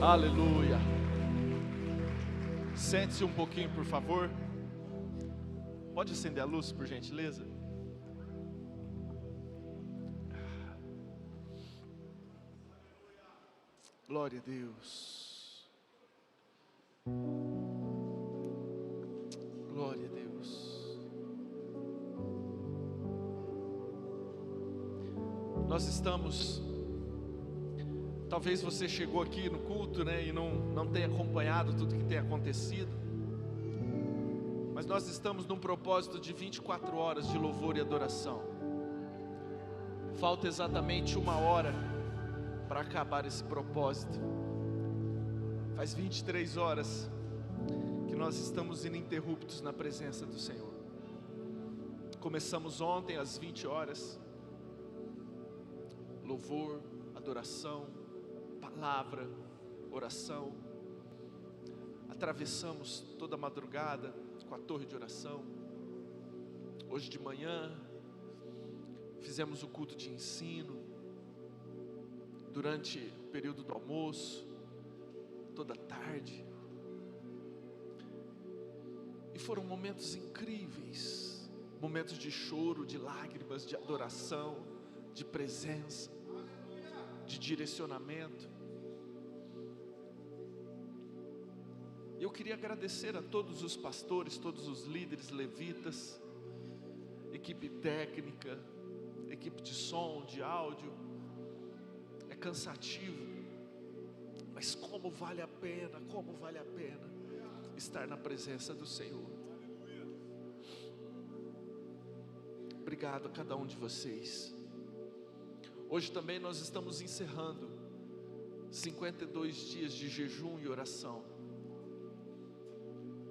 Aleluia. Sente-se um pouquinho, por favor. Pode acender a luz, por gentileza? Glória a Deus. Glória a Deus. Nós estamos... Talvez você chegou aqui no culto, e não tenha acompanhado tudo que tem acontecido. Mas nós estamos num propósito de 24 horas de louvor e adoração. Falta exatamente 1 hora para acabar esse propósito. Faz 23 horas que nós estamos ininterruptos na presença do Senhor. Começamos ontem às 20 horas. Louvor, adoração, palavra, oração. Atravessamos toda a madrugada com a torre de oração. Hoje de manhã fizemos o culto de ensino. Durante o período do almoço, toda tarde. E foram momentos incríveis, momentos de choro, de lágrimas, de adoração, de presença, de direcionamento. Eu queria agradecer a todos os pastores, todos os líderes levitas, equipe técnica, equipe de som, de áudio. É cansativo, mas como vale a pena estar na presença do Senhor. Obrigado a cada um de vocês. Hoje também nós estamos encerrando 52 dias de jejum e oração.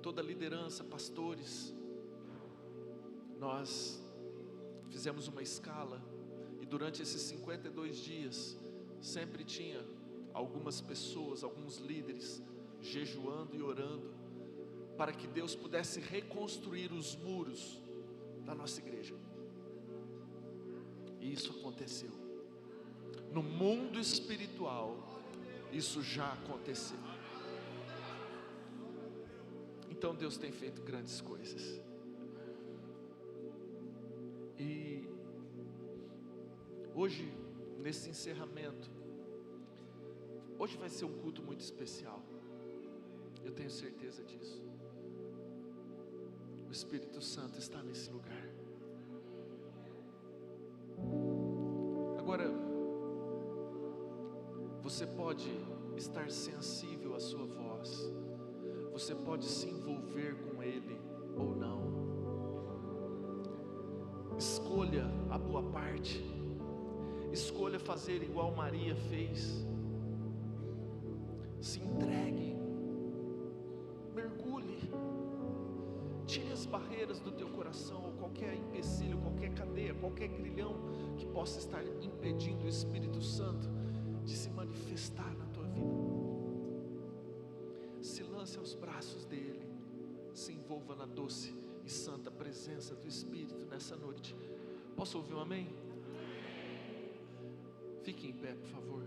Toda a liderança, pastores, nós fizemos uma escala, e durante esses 52 dias sempre tinha algumas pessoas, alguns líderes jejuando e orando para que Deus pudesse reconstruir os muros da nossa igreja. E isso aconteceu. No mundo espiritual, isso já aconteceu. Então Deus tem feito grandes coisas. E hoje, nesse encerramento, hoje vai ser um culto muito especial. Eu tenho certeza disso. O Espírito Santo está nesse lugar. Agora, você pode estar sensível à sua voz. Você pode se envolver com Ele ou não. Escolha a boa parte. Escolha fazer igual Maria fez. Se entregue. Mergulhe. Tire as barreiras do teu coração, ou qualquer empecilho, qualquer cadeia, qualquer grilhão que possa estar impedindo o Espírito Santo de se manifestar na tua vida. Se lance aos braços dele. Se envolva na doce e santa presença do Espírito nessa noite. Posso ouvir um amém? Fique em pé, por favor.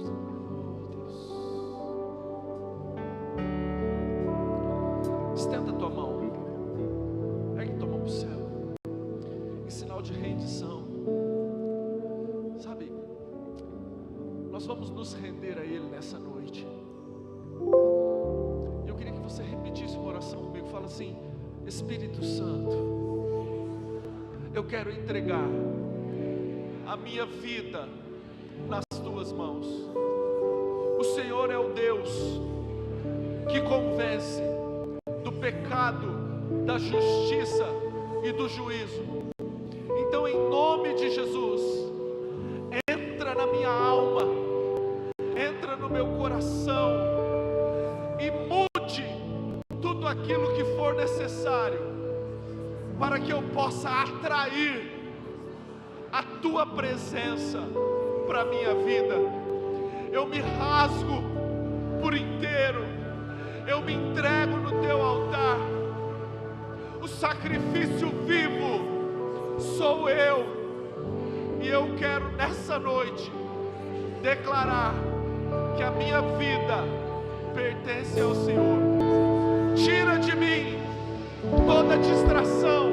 Oh, Deus. Estenda a tua mão. Ergue tua mão para o céu. Em sinal de rendição. Sabe, nós vamos nos render a Ele nessa noite. Eu queria que você repetisse uma oração comigo. Fala assim: Espírito Santo, eu quero entregar a minha vida nas tuas mãos. O Senhor é o Deus que convence do pecado, da justiça e do juízo. Então, em nome de Jesus, entra na minha alma, entra no meu coração e mude tudo aquilo que for necessário para que eu possa atrair a tua presença para a minha vida. Eu me rasgo por inteiro, eu me entrego no teu altar. O sacrifício vivo sou eu, e eu quero nessa noite declarar que a minha vida pertence ao Senhor. Tira de mim toda distração,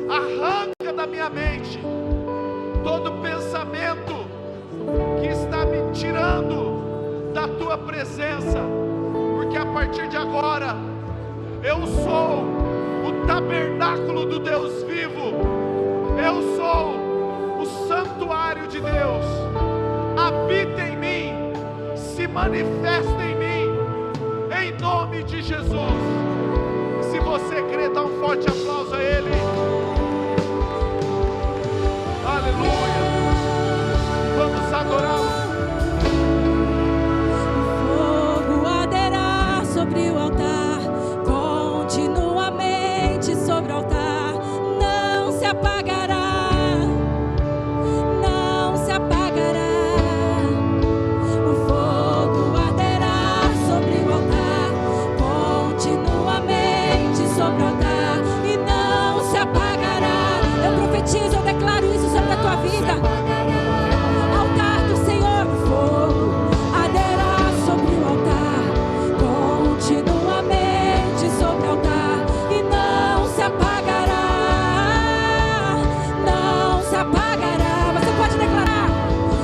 arranca da minha mente todo pensamento que está me tirando da tua presença, porque a partir de agora eu sou o tabernáculo do Deus vivo, eu sou o santuário de Deus. Habita em mim, se manifesta em mim, em nome de Jesus. Se você crê, dá um forte aplauso a Ele. Aleluia. Vamos adorá-lo. O fogo arderá sobre o altar, continuamente sobre o altar, não se apagará, não se apagará. O fogo arderá sobre o altar, continuamente sobre o altar, e não se apagará. Eu profetizo, eu declaro isso sobre a tua vida. Altar do Senhor, fogo arderá sobre o altar, continuamente sobre o altar, e não se apagará, não se apagará. Você pode declarar: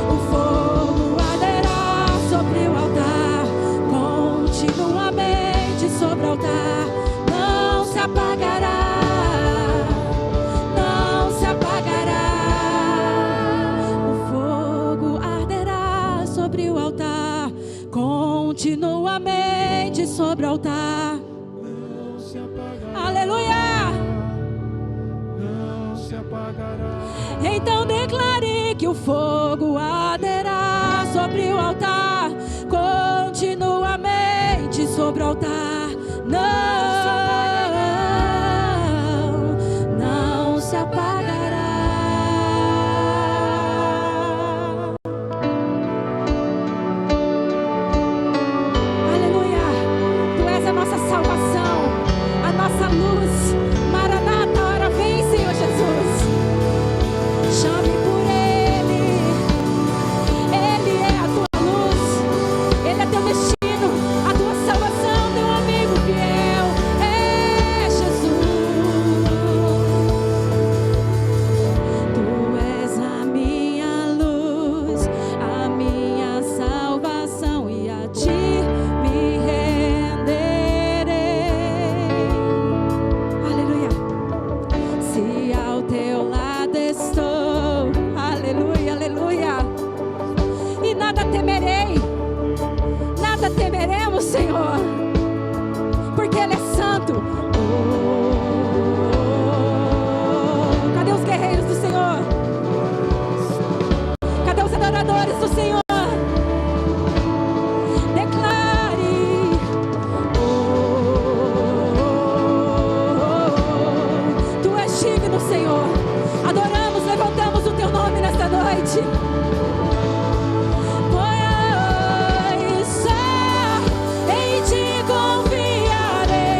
o fogo arderá sobre o altar, continuamente sobre o altar, não se apagará, não se apagará. O fogo arderá sobre o altar, continuamente sobre o altar. Não se apagará. Aleluia! Não se apagará. Então declare que o fogo arderá sobre o altar, continuamente sobre o altar. Não se apagará. Aleluia! Tu és a nossa salvação, a nossa luz. Maranata, ora vem, Senhor Jesus. Chame por Ele. Ele é a tua luz, Ele é teu destino, a tua salvação, teu amigo fiel. É Jesus. Tu és a minha luz, a minha salvação, e a ti me renderei. Aleluia. Se ao teu lado estou, aleluia, aleluia, e nada temerei, nada temeremos, Senhor, porque Ele é santo. Cadê os guerreiros do Senhor? Cadê os adoradores do Senhor? Declare: Tu és digno, Senhor. Adoramos, levantamos o teu nome nesta noite. Pois só em ti confiarei.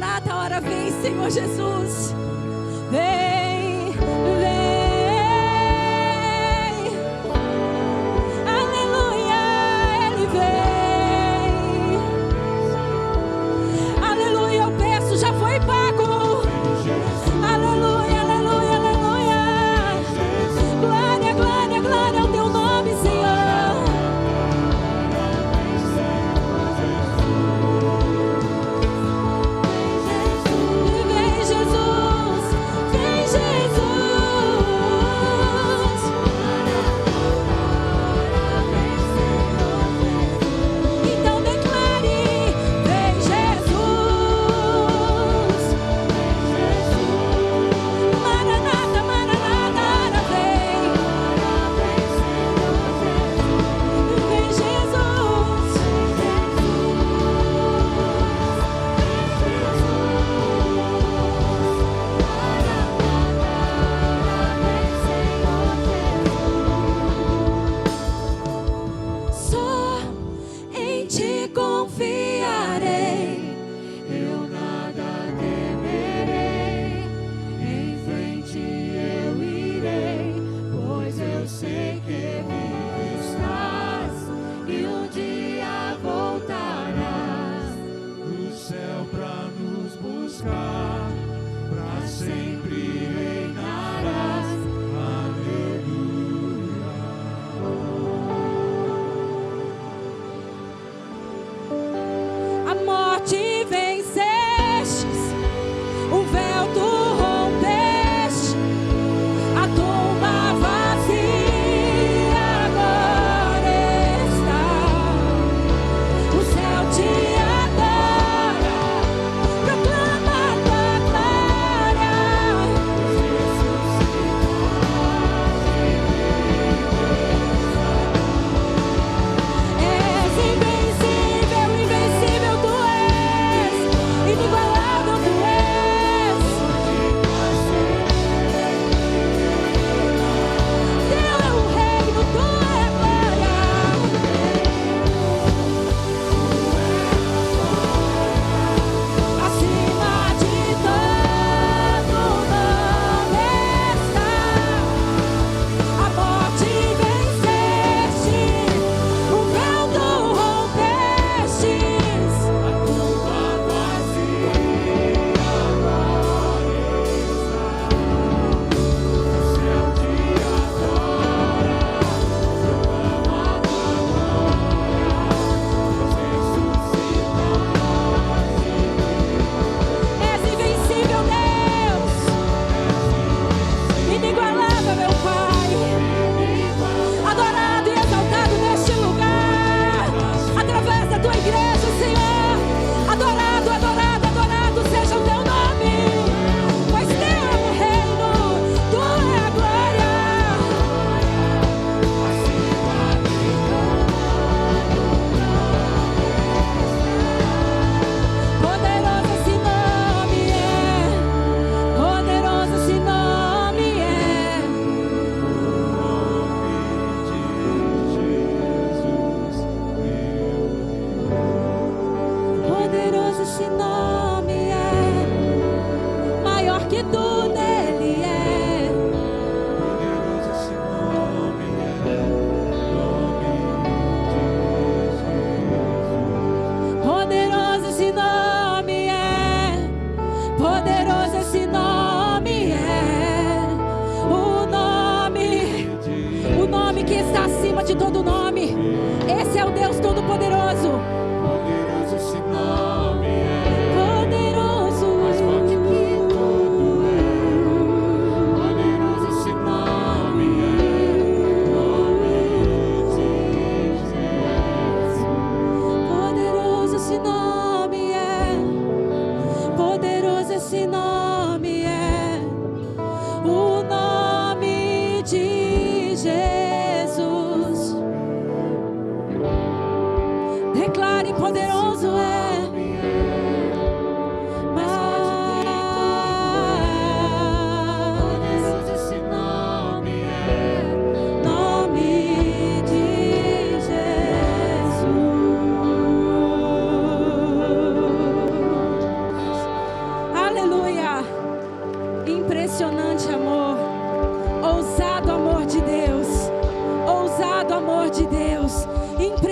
Maranata, hora vem, Senhor Jesus. Vem, vem. Aleluia, Ele vem. Aleluia, o preço já foi pago. Aleluia, aleluia, aleluia. Glória, glória, glória ao teu nome, Senhor. Vem, Jesus, vem, Jesus. Então declare: vem, Jesus. Maranata, Maranata, hora vem. Vem, Jesus. Só em ti confiarei. Eu nada temerei, em frente eu irei, pois eu sei que vivo estás e um dia voltarás do céu pra nos buscar, pra sempre reinarás. Aleluia. A morte vencestes, o véu tu rompeste, a tumba vazia agora está. O céu te adora, proclama a tua glória. És invencível, invencível tu és, inigualável tu és. Teu é o reino, tua é a glória. Acima de todo nome está. A morte venceste, o véu tu rompestes. A tumba vazia agora está. O céu te adora, proclama a tua glória, És invencível, Deus, inigualável, meu Pai. Adorado e exaltado neste lugar, através da tua igreja, Senhor. Adorado, adorado, adorado seja o teu nome, pois teu é o reino, tua é a glória. Poderoso esse nome é, poderoso esse nome é. Poderoso esse nome é, maior que tudo ele é. poderoso esse nome é, nome de Jesus. Poderoso esse nome é, poderoso esse nome é. O nome que está acima de todo nome. Esse é o Deus Todo-Poderoso. Poderoso esse nome é, Poderoso. mais forte que tudo é. Poderoso esse nome é, nome de Jesus. Poderoso esse nome é, poderoso esse nome é, o nome de Jesus. Declare: poderoso é. Poderoso esse nome é, Nome de Jesus.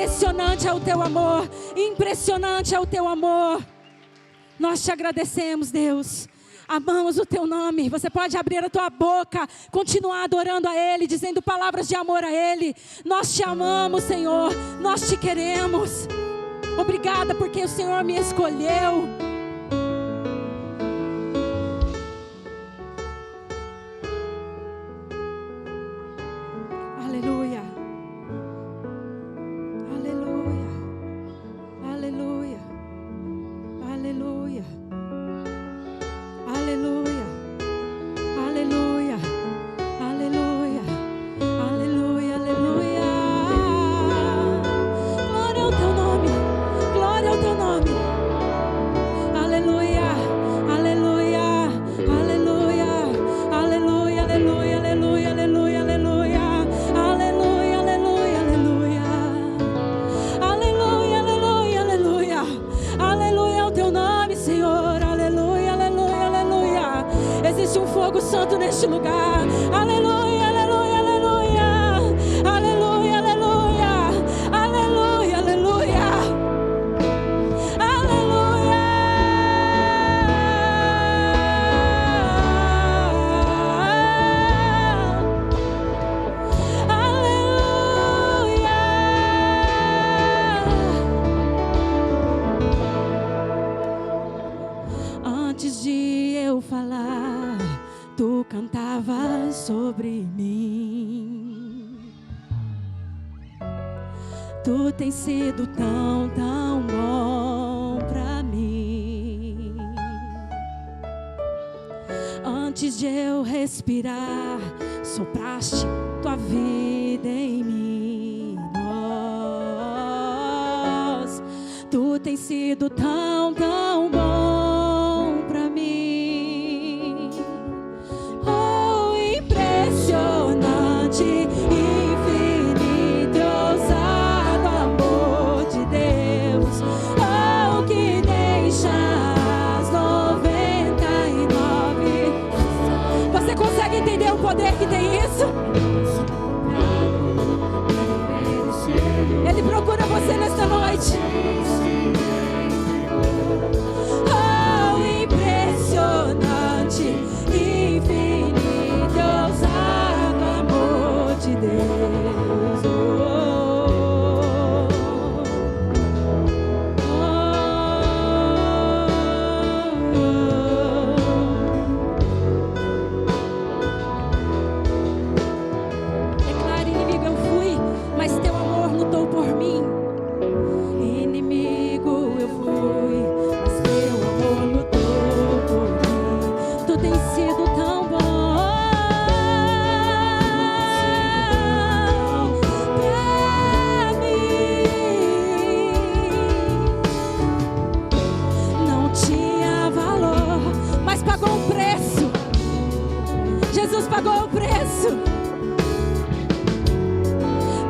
Impressionante é o teu amor, impressionante é o teu amor. Nós te agradecemos, Deus. Amamos o teu nome. Você pode abrir a tua boca, continuar adorando a Ele, dizendo palavras de amor a Ele. Nós te amamos, Senhor. Nós te queremos. Obrigada porque o Senhor me escolheu. Aleluia. Aleluia. Aleluia. Aleluia. Aleluia, aleluia, aleluia, aleluia, aleluia. Glória ao teu nome, glória ao teu nome. Aleluia, aleluia, aleluia, aleluia, aleluia, aleluia, aleluia, aleluia, aleluia, aleluia, aleluia, aleluia, aleluia, aleluia ao teu nome, Senhor. Existe um fogo santo neste lugar. Aleluia, aleluia, aleluia. Aleluia, aleluia. Aleluia, aleluia. Aleluia. Aleluia. Antes de eu falar, tu cantavas sobre mim. Tu tens sido tão, tão bom pra mim. Antes de eu respirar, sopraste tua vida em mim. Tu tens sido tão, tão bom pra mim. Oh, impressionante, infinito, ousado amor de Deus. Oh, que deixa as 99. Você consegue entender o poder que tem isso? Ele procura você nesta noite. Oh, impressionante, infinito, ousado amor de Deus. Declare, inimigo, eu fui, mas teu amor lutou por mim. Inimigo eu fui, mas teu amor lutou por mim. Tu tens sido tão bom pra mim. Não tinha valor, mas pagou um preço. Jesus pagou o preço.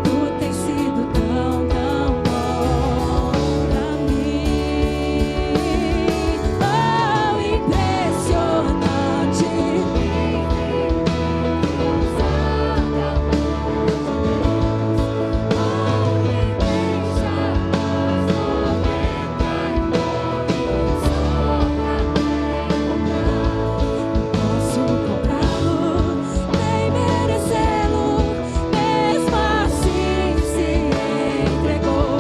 Tu tens sido tão, tão bom pra mim. Oh, impressionante. Posso comprá-lo, nem merecê-lo, mesmo assim se entregou.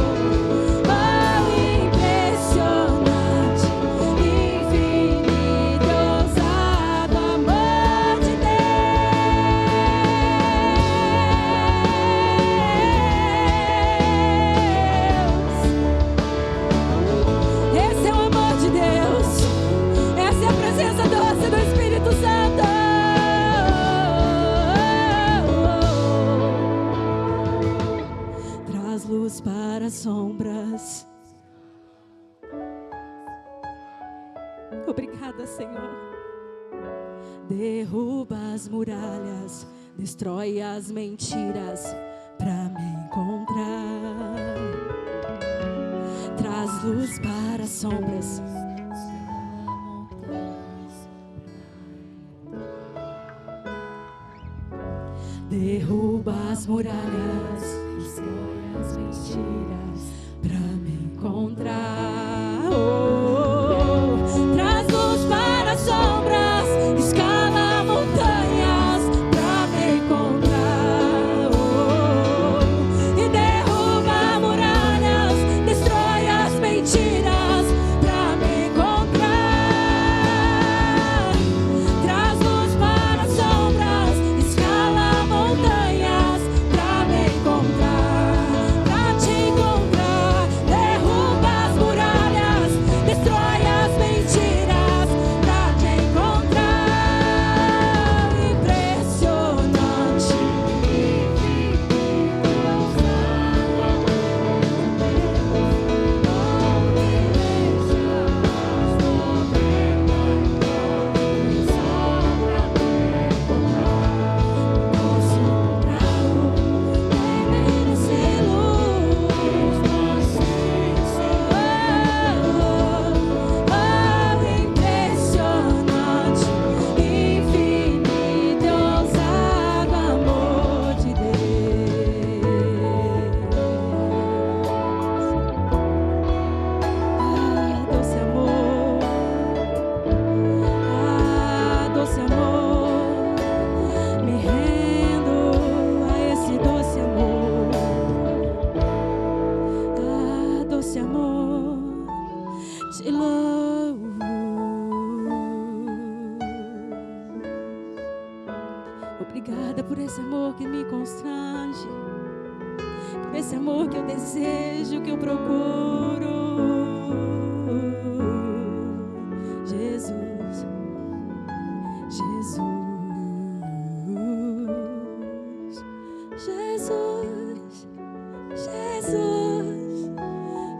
Oh, impressionante, infinito, ousado amor de Deus. Esse é o amor de Deus. Essa é a presença doce do Espírito Santo. Traz luz para as sombras. Obrigada, Senhor. Derruba as muralhas, destrói as mentiras pra me encontrar. Traz luz para as sombras. Derruba as muralhas, as mentiras pra me encontrar. Traz luz para as sombras, escala montanhas pra me encontrar. E derruba muralhas, destrói as mentiras pra me encontrar. Traz luz para as sombras, escala montanhas pra me encontrar, pra te encontrar. Derruba as muralhas, destrói as mentiras pra te encontrar. Impressionante, posso encontrá-lo, merecê-lo. Impressionante, infinito e ousado amor de Deus. Doce amor, doce amor, me rendo a esse doce amor. Doce amor, te louvo. Obrigada por esse amor que me constrange, por esse amor que eu desejo, que eu procuro. Jesus, Jesus, Jesus,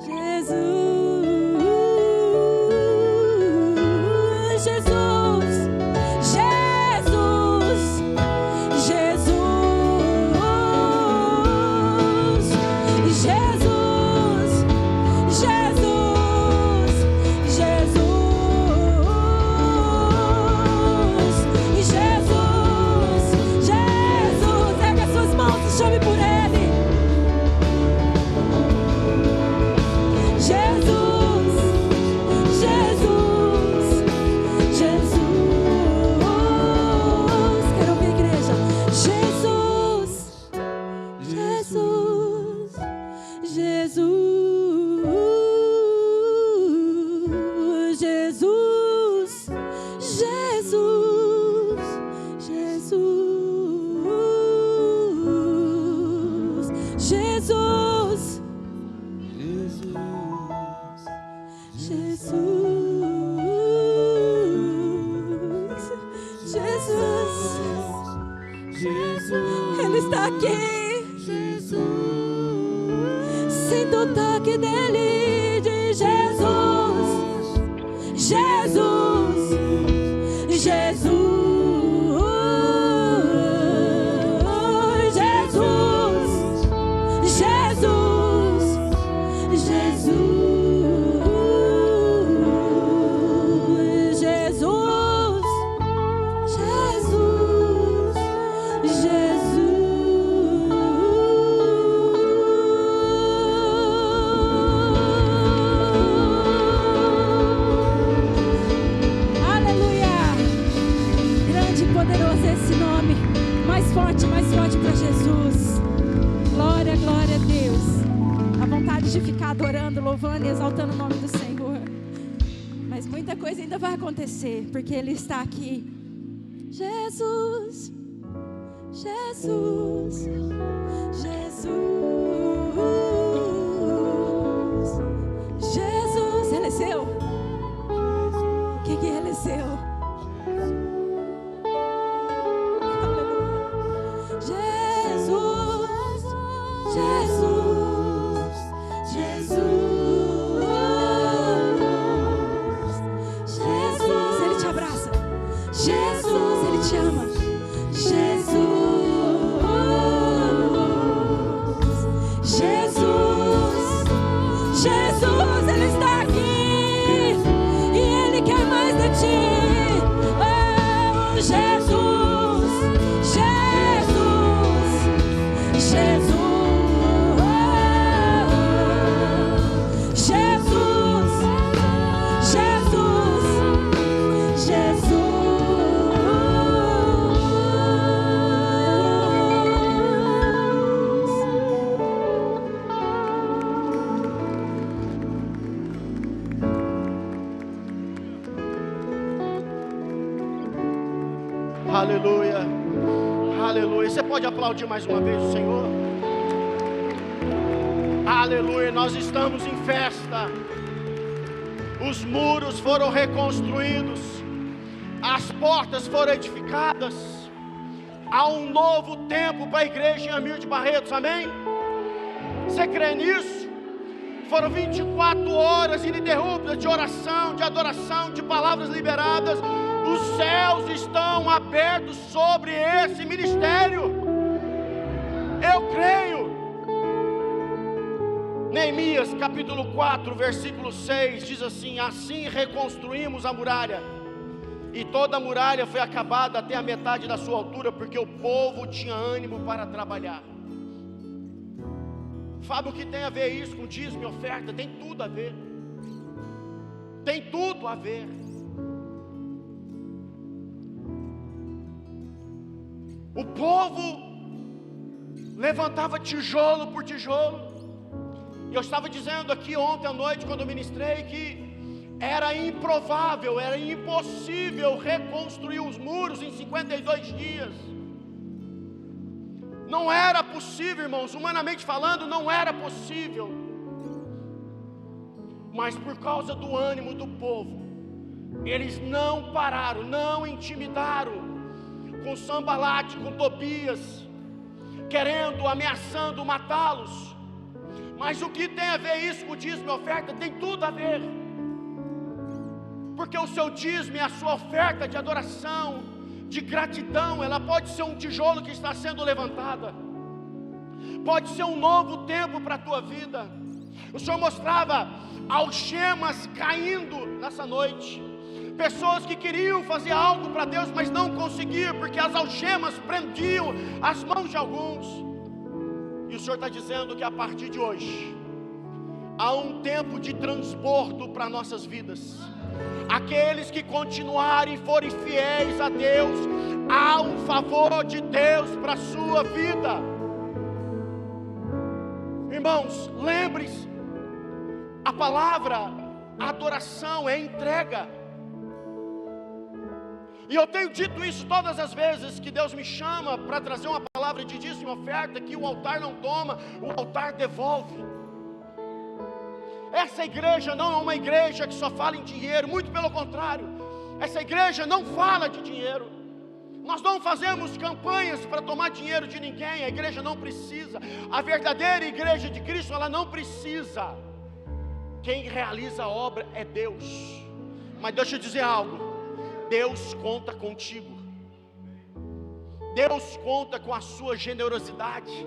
Jesus, Jesus, Jesus, Jesus, Jesus, Ele está aqui. Sinto o toque dele, de Jesus, Jesus, Jesus, Jesus, Jesus, Jesus, Jesus, Jesus. Poderoso esse nome, mais forte para Jesus. Glória, glória a Deus. A vontade de ficar adorando, louvando e exaltando o nome do Senhor. Mas muita coisa ainda vai acontecer, porque Ele está aqui. Jesus, Jesus, Jesus, Jesus. Ele é seu? O que Ele é seu? Jesus, Ele está aqui e Ele quer mais de ti. Aleluia. Aleluia. Você pode aplaudir mais uma vez o Senhor? Aleluia. Nós estamos em festa. Os muros foram reconstruídos. As portas foram edificadas. Há um novo tempo para a igreja em Amir de Barretos, amém? Você crê nisso? Foram 24 horas ininterruptas de oração, de adoração, de palavras liberadas. Os céus estão abertos sobre esse ministério. Eu creio. Neemias capítulo 4, versículo 6 diz assim: assim reconstruímos a muralha, e toda a muralha foi acabada até a metade da sua altura, porque o povo tinha ânimo para trabalhar. Sabe o que tem a ver isso com dízimo e oferta? Tem tudo a ver. Tem tudo a ver. O povo levantava tijolo por tijolo. E eu estava dizendo aqui ontem à noite, quando eu ministrei, que era improvável, era impossível reconstruir os muros em 52 dias. Não era possível, irmãos, humanamente falando, não era possível. Mas por causa do ânimo do povo, eles não pararam, não intimidaram, com Sanbalate, com Tobias, querendo, ameaçando matá-los. Mas o que tem a ver isso com o dízimo e oferta? Tem tudo a ver. Porque o seu dízimo e a sua oferta de adoração, de gratidão, ela pode ser um tijolo que está sendo levantada, pode ser um novo tempo para a tua vida. O Senhor mostrava algemas caindo nessa noite, pessoas que queriam fazer algo para Deus, mas não conseguiam, porque as algemas prendiam as mãos de alguns. E o Senhor está dizendo que a partir de hoje há um tempo de transbordo para nossas vidas. Aqueles que continuarem e forem fiéis a Deus, há um favor de Deus para a sua vida. Irmãos, lembre-se, a palavra adoração é entrega. E eu tenho dito isso todas as vezes que Deus me chama para trazer uma palavra de dízimo e oferta, que o altar não toma, o altar devolve. Essa igreja não é uma igreja que só fala em dinheiro, muito pelo contrário, essa igreja não fala de dinheiro. Nós não fazemos campanhas para tomar dinheiro de ninguém, a igreja não precisa. A verdadeira igreja de Cristo, ela não precisa. Quem realiza a obra é Deus. Mas deixa eu dizer algo, Deus conta contigo. Deus conta com a sua generosidade.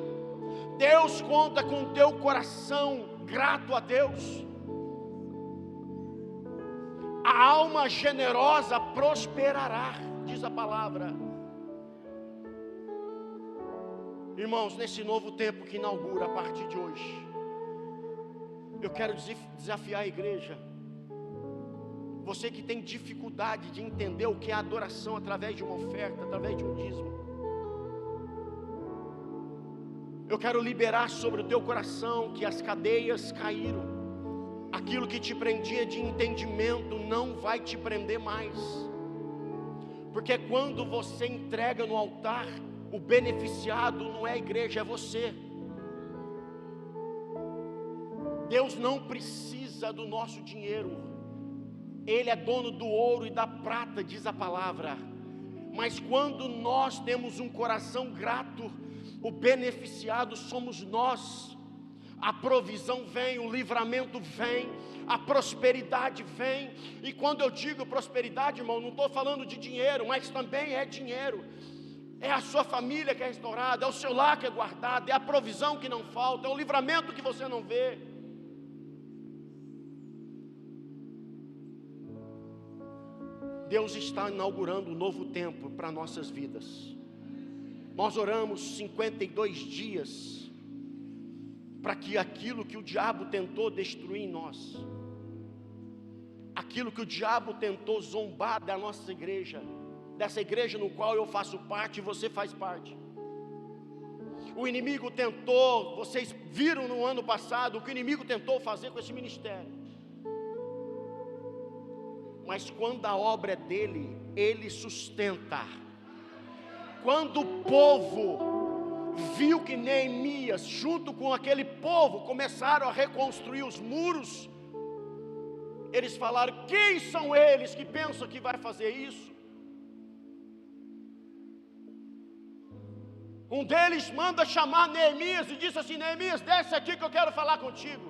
Deus conta com o teu coração grato a Deus. A alma generosa prosperará, diz a palavra. Irmãos, nesse novo tempo que inaugura a partir de hoje, eu quero desafiar a igreja. Você que tem dificuldade de entender o que é adoração através de uma oferta, através de um dízimo, eu quero liberar sobre o teu coração que as cadeias caíram. Aquilo que te prendia de entendimento não vai te prender mais. Porque quando você entrega no altar, o beneficiado não é a igreja, é você. Deus não precisa do nosso dinheiro. Ele é dono do ouro e da prata, diz a palavra. Mas quando nós temos um coração grato, o beneficiado somos nós. A provisão vem, o livramento vem, a prosperidade vem. E quando eu digo prosperidade, irmão, não estou falando de dinheiro, mas também é dinheiro. É a sua família que é restaurada, é o seu lar que é guardado, é a provisão que não falta, é o livramento que você não vê. Deus está inaugurando um novo tempo para nossas vidas. Nós oramos 52 dias para que aquilo que o diabo tentou destruir em nós, aquilo que o diabo tentou zombar da nossa igreja, dessa igreja no qual eu faço parte e você faz parte. O inimigo tentou, vocês viram no ano passado o que o inimigo tentou fazer com esse ministério. Mas quando a obra é dele, ele sustenta. Quando o povo viu que Neemias, junto com aquele povo, começaram a reconstruir os muros, eles falaram: quem são eles que pensam que vai fazer isso? Um deles manda chamar Neemias e disse assim: Neemias, desce aqui que eu quero falar contigo.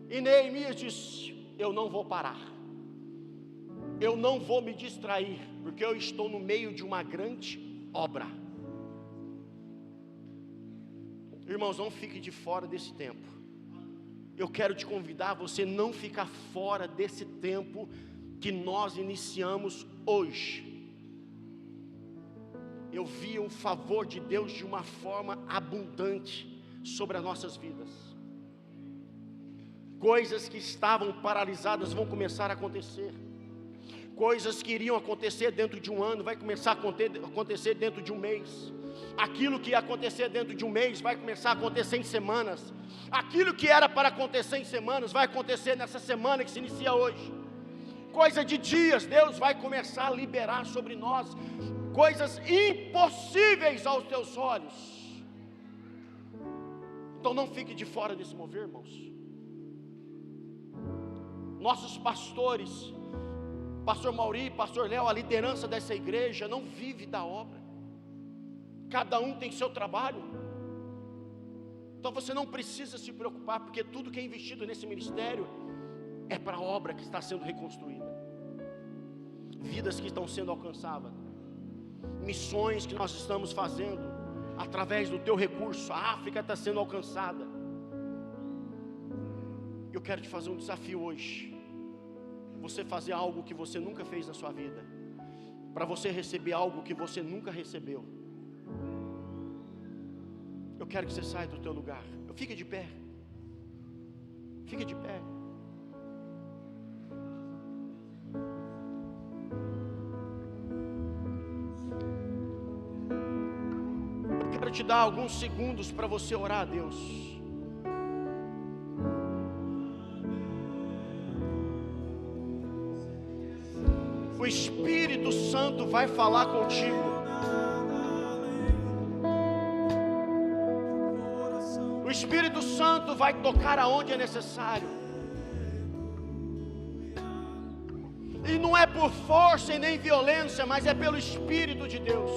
E Neemias disse: eu não vou parar, eu não vou me distrair, porque eu estou no meio de uma grande obra. Irmãos, não fique de fora desse tempo. Eu quero te convidar a você não ficar fora desse tempo que nós iniciamos hoje. Eu vi um favor de Deus de uma forma abundante sobre as nossas vidas. Coisas que estavam paralisadas vão começar a acontecer. Coisas que iriam acontecer dentro de um ano vai começar a acontecer dentro de um mês. Aquilo que ia acontecer dentro de um mês vai começar a acontecer em semanas. Aquilo que era para acontecer em semanas vai acontecer nessa semana que se inicia hoje. Coisa de dias, Deus vai começar a liberar sobre nós coisas impossíveis aos teus olhos. Então não fique de fora desse mover, irmãos. Nossos pastores, pastor Mauri, pastor Léo, a liderança dessa igreja não vive da obra. Cada um tem seu trabalho. Então você não precisa se preocupar, porque tudo que é investido nesse ministério é para a obra que está sendo reconstruída. Vidas que estão sendo alcançadas. Missões que nós estamos fazendo através do teu recurso. A África está sendo alcançada. Eu quero te fazer um desafio hoje. Você fazer algo que você nunca fez na sua vida, para você receber algo que você nunca recebeu. Eu quero que você saia do teu lugar. Fique de pé. Fique de pé. Eu quero te dar alguns segundos para você orar a Deus. O Espírito Santo vai falar contigo. O Espírito Santo vai tocar aonde é necessário. E não é por força e nem violência, mas é pelo Espírito de Deus.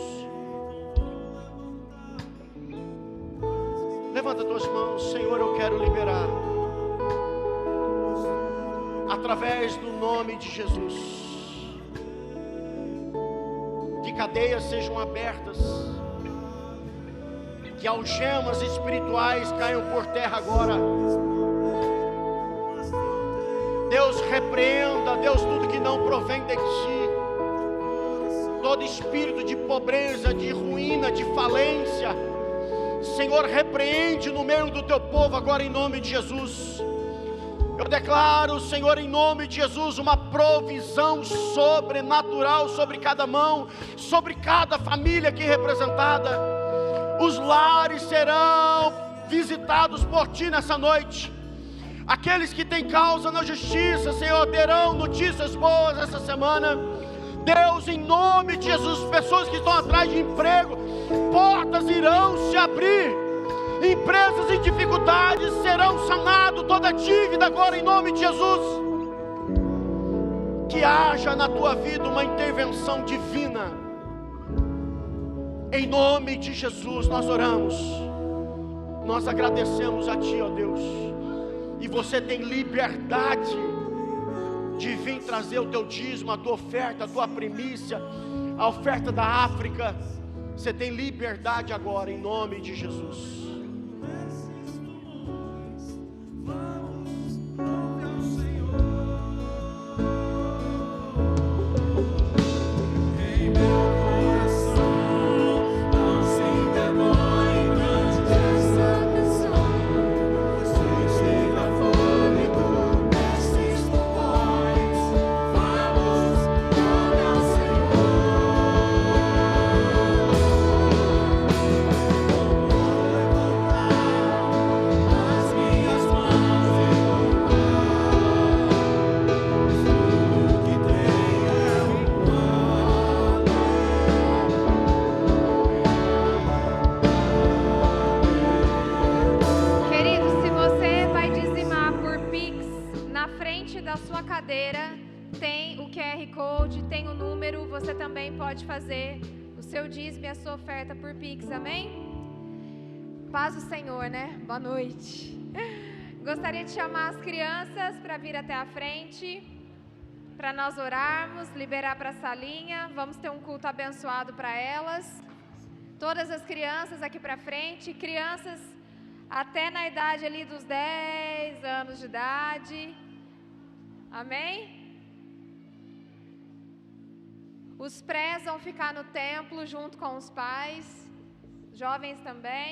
Levanta tuas mãos. Senhor, eu quero liberar, através do nome de Jesus, que cadeias sejam abertas, que algemas espirituais caiam por terra agora. Deus, repreenda, Deus, tudo que não provém de ti, todo espírito de pobreza, de ruína, de falência, Senhor, repreende no meio do teu povo agora em nome de Jesus. Eu declaro, Senhor, em nome de Jesus, uma provisão sobrenatural sobre cada mão, sobre cada família aqui representada. Os lares serão visitados por ti nessa noite. Aqueles que têm causa na justiça, Senhor, terão notícias boas essa semana. Deus, em nome de Jesus, pessoas que estão atrás de emprego, portas irão se abrir. Empresas em dificuldades serão sanadas, toda dívida agora em nome de Jesus. Que haja na tua vida uma intervenção divina. Em nome de Jesus nós oramos. Nós agradecemos a ti, ó Deus. E você tem liberdade de vir trazer o teu dízimo, a tua oferta, a tua primícia, a oferta da África. Você tem liberdade agora em nome de Jesus. QR Code, tem o número, você também pode fazer o seu dízimo e a sua oferta por Pix, amém? Paz do Senhor, né? Boa noite. Gostaria de chamar as crianças para vir até a frente, para nós orarmos, liberar para a salinha. Vamos ter um culto abençoado para elas. Todas as crianças aqui para frente, crianças até na idade ali dos 10 anos de idade. Amém? Os prés vão ficar no templo junto com os pais, jovens também.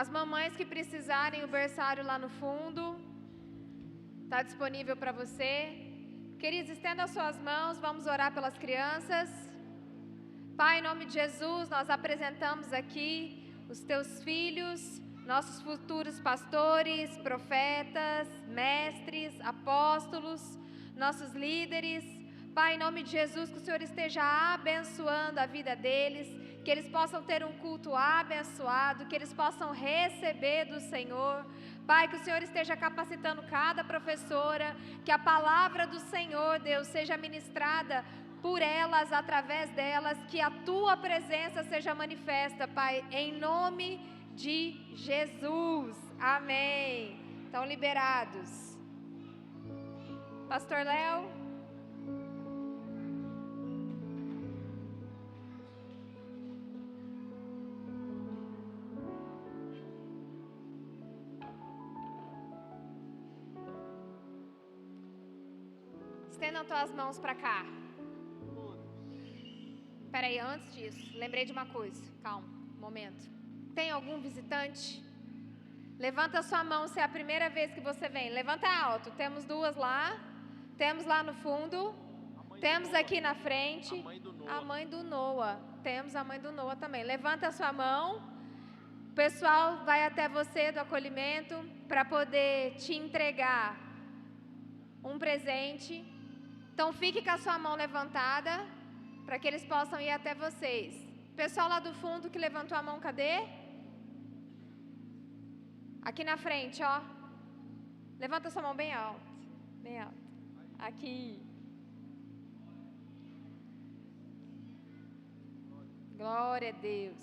As mamães que precisarem, o berçário lá no fundo está disponível para você. Queridos, estenda as suas mãos, vamos orar pelas crianças. Pai, em nome de Jesus, nós apresentamos aqui os teus filhos, nossos futuros pastores, profetas, mestres, apóstolos, nossos líderes. Pai, em nome de Jesus, que o Senhor esteja abençoando a vida deles, que eles possam ter um culto abençoado, que eles possam receber do Senhor. Pai, que o Senhor esteja capacitando cada professora, que a palavra do Senhor, Deus, seja ministrada por elas, através delas, que a Tua presença seja manifesta, Pai, em nome de Jesus. Amém. Estão liberados. Pastor Léo. Estendam tuas mãos para cá. Espera aí, antes disso, lembrei de uma coisa. Calma, um momento. Tem algum visitante? Levanta a sua mão se é a primeira vez que você vem. Levanta alto. Temos duas lá. Temos lá no fundo. Temos aqui na frente. A mãe do Noah. Temos a mãe do Noah também. Levanta a sua mão. O pessoal vai até você do acolhimento para poder te entregar um presente. Então fique com a sua mão levantada para que eles possam ir até vocês. Pessoal lá do fundo que levantou a mão, cadê? Aqui na frente, ó. Levanta sua mão bem alto. Bem alto. Aqui. Glória a Deus.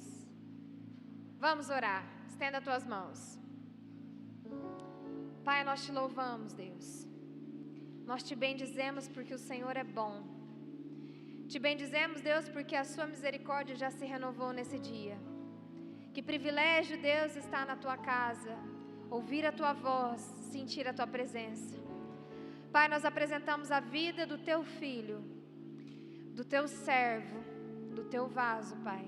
Vamos orar. Estenda as tuas mãos. Pai, nós te louvamos, Deus. Nós te bendizemos porque o Senhor é bom. Te bendizemos, Deus, porque a sua misericórdia já se renovou nesse dia. Que privilégio, Deus, estar na tua casa, ouvir a tua voz, sentir a tua presença. Pai, nós apresentamos a vida do teu filho, do teu servo, do teu vaso, Pai.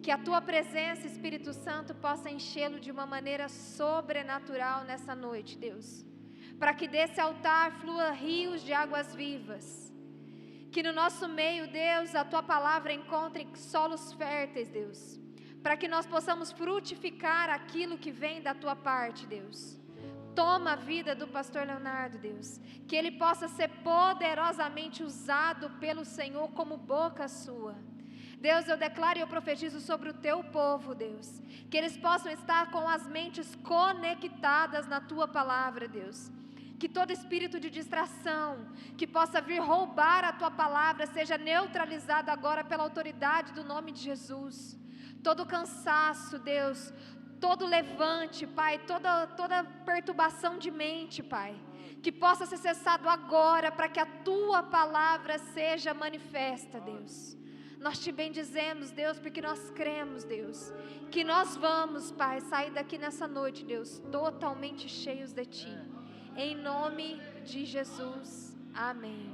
Que a tua presença, Espírito Santo, possa enchê-lo de uma maneira sobrenatural nessa noite, Deus. Para que desse altar flua rios de águas vivas. Que no nosso meio, Deus, a tua palavra encontre solos férteis, Deus. Para que nós possamos frutificar aquilo que vem da tua parte, Deus. Toma a vida do pastor Leonardo, Deus. Que ele possa ser poderosamente usado pelo Senhor como boca sua. Deus, eu declaro e eu profetizo sobre o teu povo, Deus. Que eles possam estar com as mentes conectadas na tua palavra, Deus. Que todo espírito de distração que possa vir roubar a tua palavra seja neutralizado agora pela autoridade do nome de Jesus. Todo cansaço, Deus, todo levante, Pai, toda perturbação de mente, Pai, que possa ser cessado agora para que a tua palavra seja manifesta, Deus. Nós te bendizemos, Deus, porque nós cremos, Deus, que nós vamos, Pai, sair daqui nessa noite, Deus, totalmente cheios de ti. Em nome de Jesus. Amém.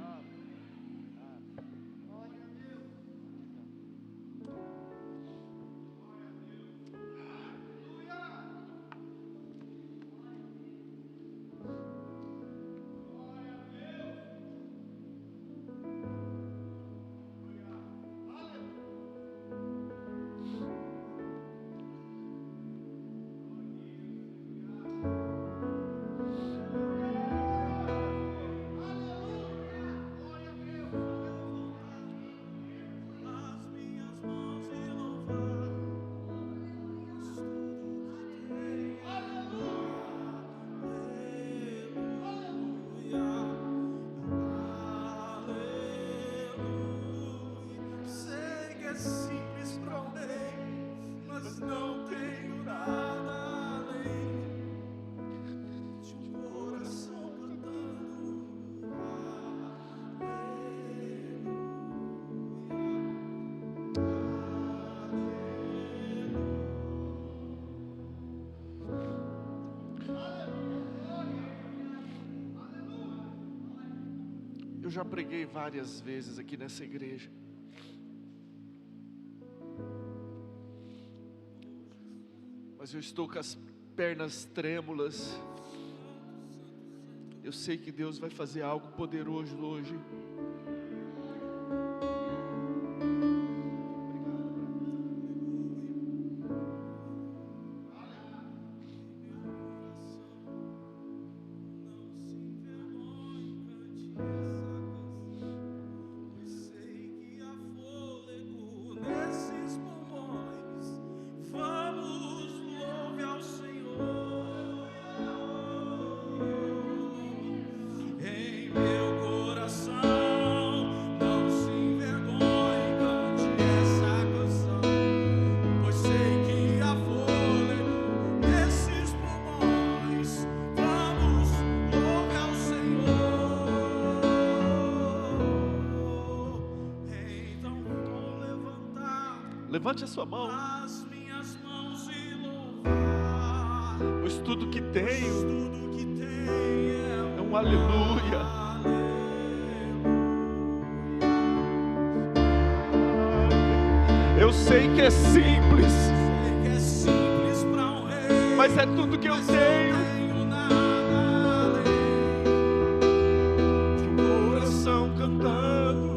Eu já preguei várias vezes aqui nessa igreja. Mas eu estou com as pernas trêmulas. Eu sei que Deus vai fazer algo poderoso hoje. Levante a sua mão. Pois tudo que tenho é um aleluia. Eu sei que é simples, mas é tudo que eu tenho. De um coração cantando.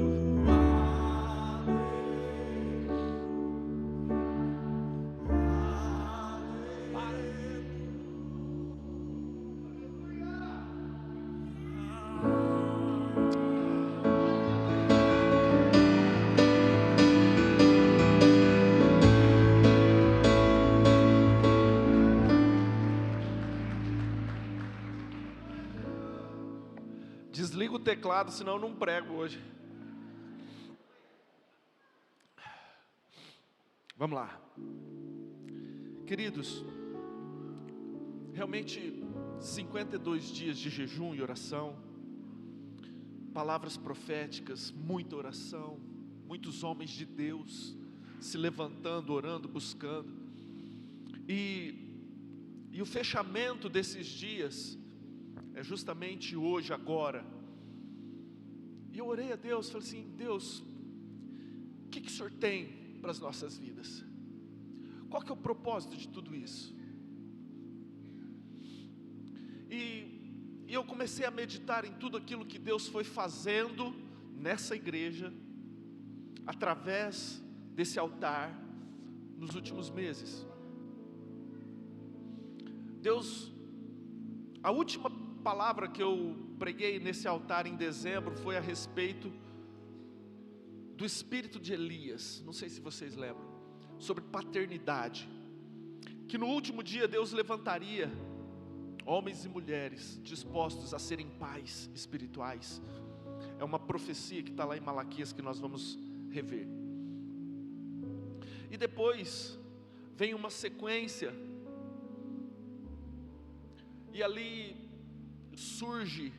Desliga o teclado, senão eu não prego hoje. Vamos lá. Queridos, realmente 52 dias de jejum e oração, palavras proféticas, muita oração, muitos homens de Deus se levantando, orando, buscando. E o fechamento desses dias é justamente hoje, agora. E eu orei a Deus, falei assim: Deus, o que o Senhor tem para as nossas vidas? Qual que é o propósito de tudo isso? E eu comecei a meditar em tudo aquilo que Deus foi fazendo nessa igreja, através desse altar, nos últimos meses. Deus, a última palavra que eu preguei nesse altar em dezembro foi a respeito do espírito de Elias. Não sei se vocês lembram, sobre paternidade, que no último dia Deus levantaria homens e mulheres dispostos a serem pais espirituais. É uma profecia que está lá em Malaquias, que nós vamos rever. E depois vem uma sequência, e ali surge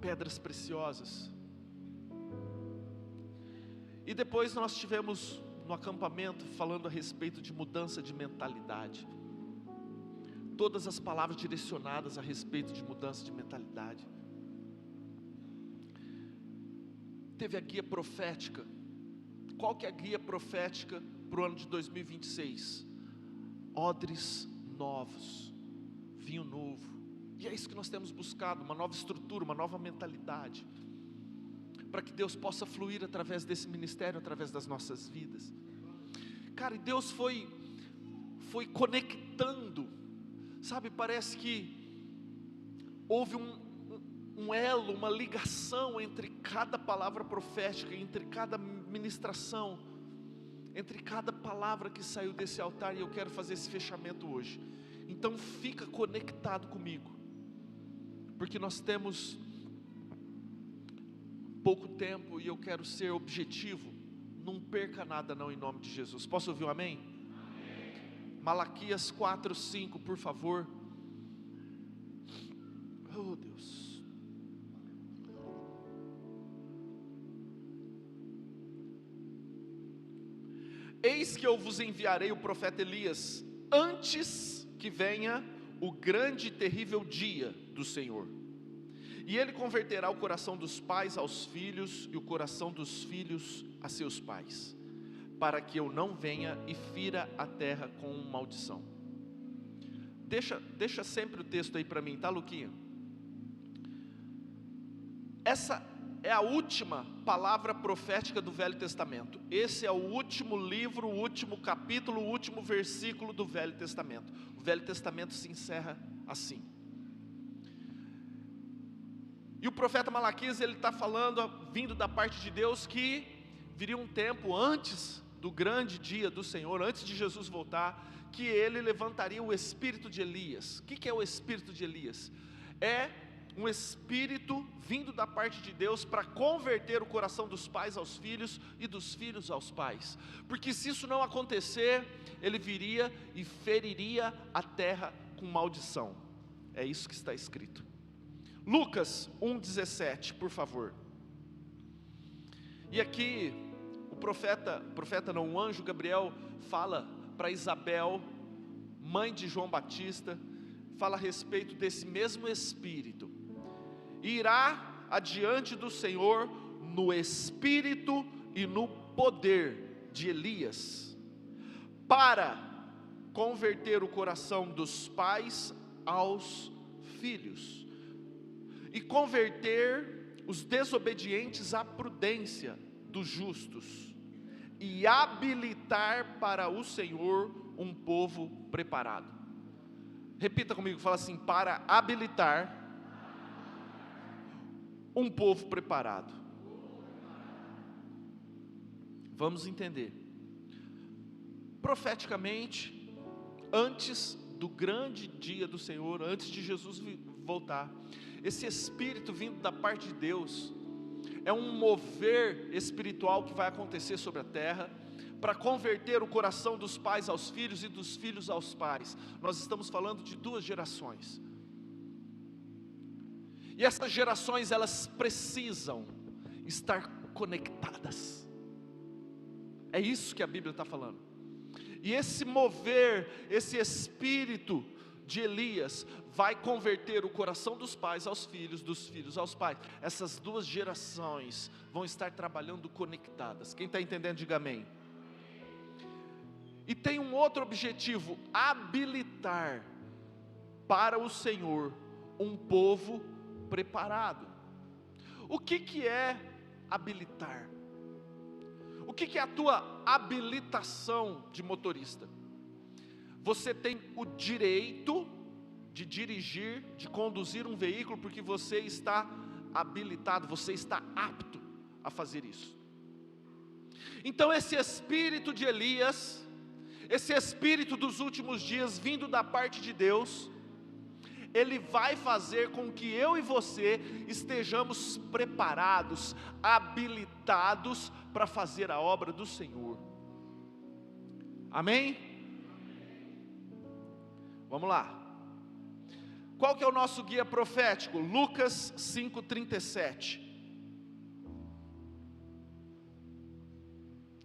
pedras preciosas. E depois nós tivemos no acampamento falando a respeito de mudança de mentalidade. Todas as palavras direcionadas a respeito de mudança de mentalidade. Teve a guia profética. Qual que é a guia profética para o ano de 2026? Odres novos, vinho novo. E é isso que nós temos buscado, uma nova estrutura, uma nova mentalidade, para que Deus possa fluir através desse ministério, através das nossas vidas. Cara, e Deus foi conectando, sabe, parece que houve um elo, uma ligação entre cada palavra profética, entre cada ministração, entre cada palavra que saiu desse altar, e eu quero fazer esse fechamento hoje. Então fica conectado comigo, porque nós temos pouco tempo e eu quero ser objetivo. Não perca nada não, em nome de Jesus. Posso ouvir um amém? Amém. Malaquias 4:5, por favor. Oh Deus. Eis que eu vos enviarei o profeta Elias, antes que venha o grande e terrível dia do Senhor. E ele converterá o coração dos pais aos filhos, e o coração dos filhos a seus pais, para que eu não venha e fira a terra com maldição. Deixa sempre o texto aí para mim, tá, Luquinha? Essa é a última palavra profética do Velho Testamento. Esse é o último livro, o último capítulo, o último versículo do Velho Testamento. O Velho Testamento se encerra assim. E o profeta Malaquias, ele está falando, vindo da parte de Deus, que viria um tempo antes do grande dia do Senhor, antes de Jesus voltar, que ele levantaria o espírito de Elias. O que é o espírito de Elias? É um espírito vindo da parte de Deus para converter o coração dos pais aos filhos e dos filhos aos pais. Porque se isso não acontecer, ele viria e feriria a terra com maldição. É isso que está escrito. Lucas 1,17, por favor. E aqui o anjo Gabriel fala para Isabel, mãe de João Batista, fala a respeito desse mesmo espírito. Irá adiante do Senhor no espírito e no poder de Elias, para converter o coração dos pais aos filhos, e converter os desobedientes à prudência dos justos, e habilitar para o Senhor um povo preparado. Repita comigo, fala assim: para habilitar um povo preparado. Vamos entender. Profeticamente, antes do grande dia do Senhor, antes de Jesus voltar, esse Espírito vindo da parte de Deus, é um mover espiritual que vai acontecer sobre a terra, para converter o coração dos pais aos filhos e dos filhos aos pais. Nós estamos falando de 2 gerações. E essas gerações, elas precisam estar conectadas. É isso que a Bíblia está falando. E esse mover, esse espírito de Elias, vai converter o coração dos pais aos filhos, dos filhos aos pais. Essas 2 gerações vão estar trabalhando conectadas. Quem está entendendo, diga amém. E tem um outro objetivo: habilitar para o Senhor um povo preparado. O que é habilitar? O que é a tua habilitação de motorista? Você tem o direito de dirigir, de conduzir um veículo, porque você está habilitado, você está apto a fazer isso. Então esse espírito de Elias, esse espírito dos últimos dias vindo da parte de Deus, ele vai fazer com que eu e você estejamos preparados, habilitados para fazer a obra do Senhor. Amém? Vamos lá. Qual que é o nosso guia profético? Lucas 5,37.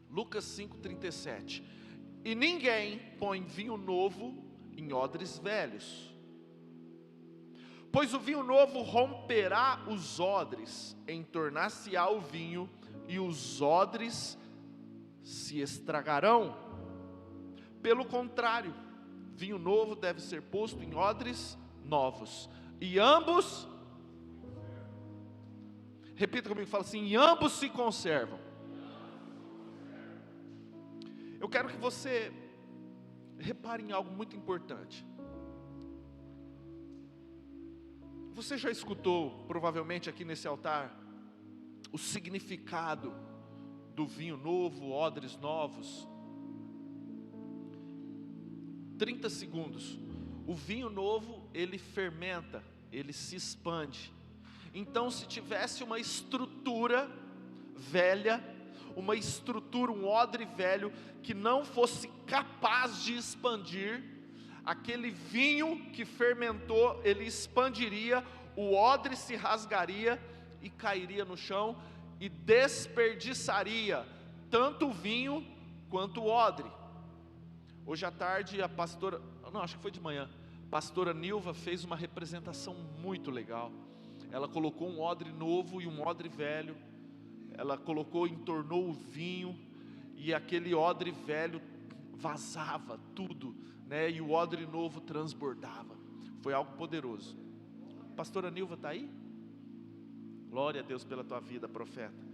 Lucas 5,37. E ninguém põe vinho novo em odres velhos, pois o vinho novo romperá os odres, entornar-se-á o vinho, e os odres se estragarão. Pelo contrário, vinho novo deve ser posto em odres novos, e ambos, repita comigo, fala assim: e ambos se conservam. Eu quero que você repare em algo muito importante. Você já escutou, provavelmente aqui nesse altar, o significado do vinho novo, odres novos? 30 segundos. O vinho novo, ele fermenta, ele se expande. Então, se tivesse uma estrutura velha, um odre velho, que não fosse capaz de expandir, aquele vinho que fermentou, ele expandiria, o odre se rasgaria e cairia no chão, e desperdiçaria tanto o vinho quanto o odre. Hoje à tarde a pastora, não, acho que foi de manhã, a pastora Nilva fez uma representação muito legal. ela colocou um odre novo e um odre velho, ela colocou, entornou o vinho, e aquele odre velho vazava tudo, né? E o odre novo transbordava. Foi algo poderoso. Pastora Nilva está aí? Glória a Deus pela tua vida, profeta.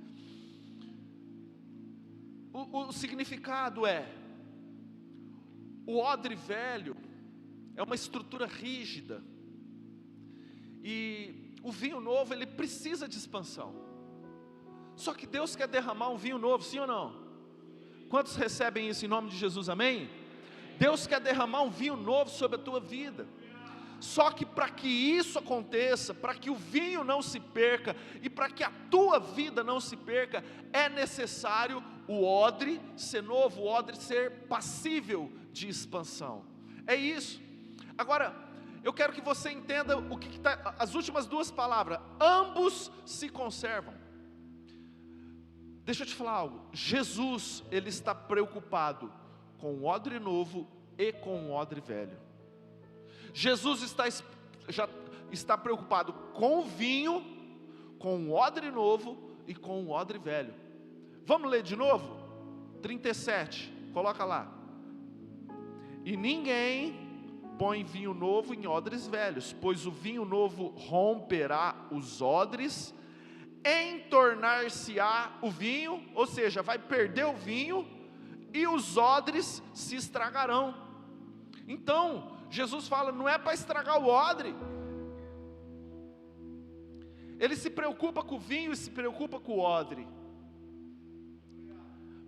O significado é: o odre velho é uma estrutura rígida, e o vinho novo, ele precisa de expansão. Só que Deus quer derramar um vinho novo, sim ou não? Quantos recebem isso em nome de Jesus, amém? Deus quer derramar um vinho novo sobre a tua vida. Só que para que isso aconteça, para que o vinho não se perca, e para que a tua vida não se perca, é necessário o odre ser novo, o odre ser passível de expansão. É isso. Agora, eu quero que você entenda o que está, as últimas duas palavras: ambos se conservam. Deixa eu te falar algo. Jesus, ele está preocupado com o odre novo e com o odre velho. Jesus já está preocupado com o vinho, com o odre novo e com o odre velho. Vamos ler de novo? 37, coloca lá. E ninguém põe vinho novo em odres velhos, pois o vinho novo romperá os odres, entornar-se-á o vinho, ou seja, vai perder o vinho, e os odres se estragarão. Então, Jesus fala, não é para estragar o odre. Ele se preocupa com o vinho e se preocupa com o odre.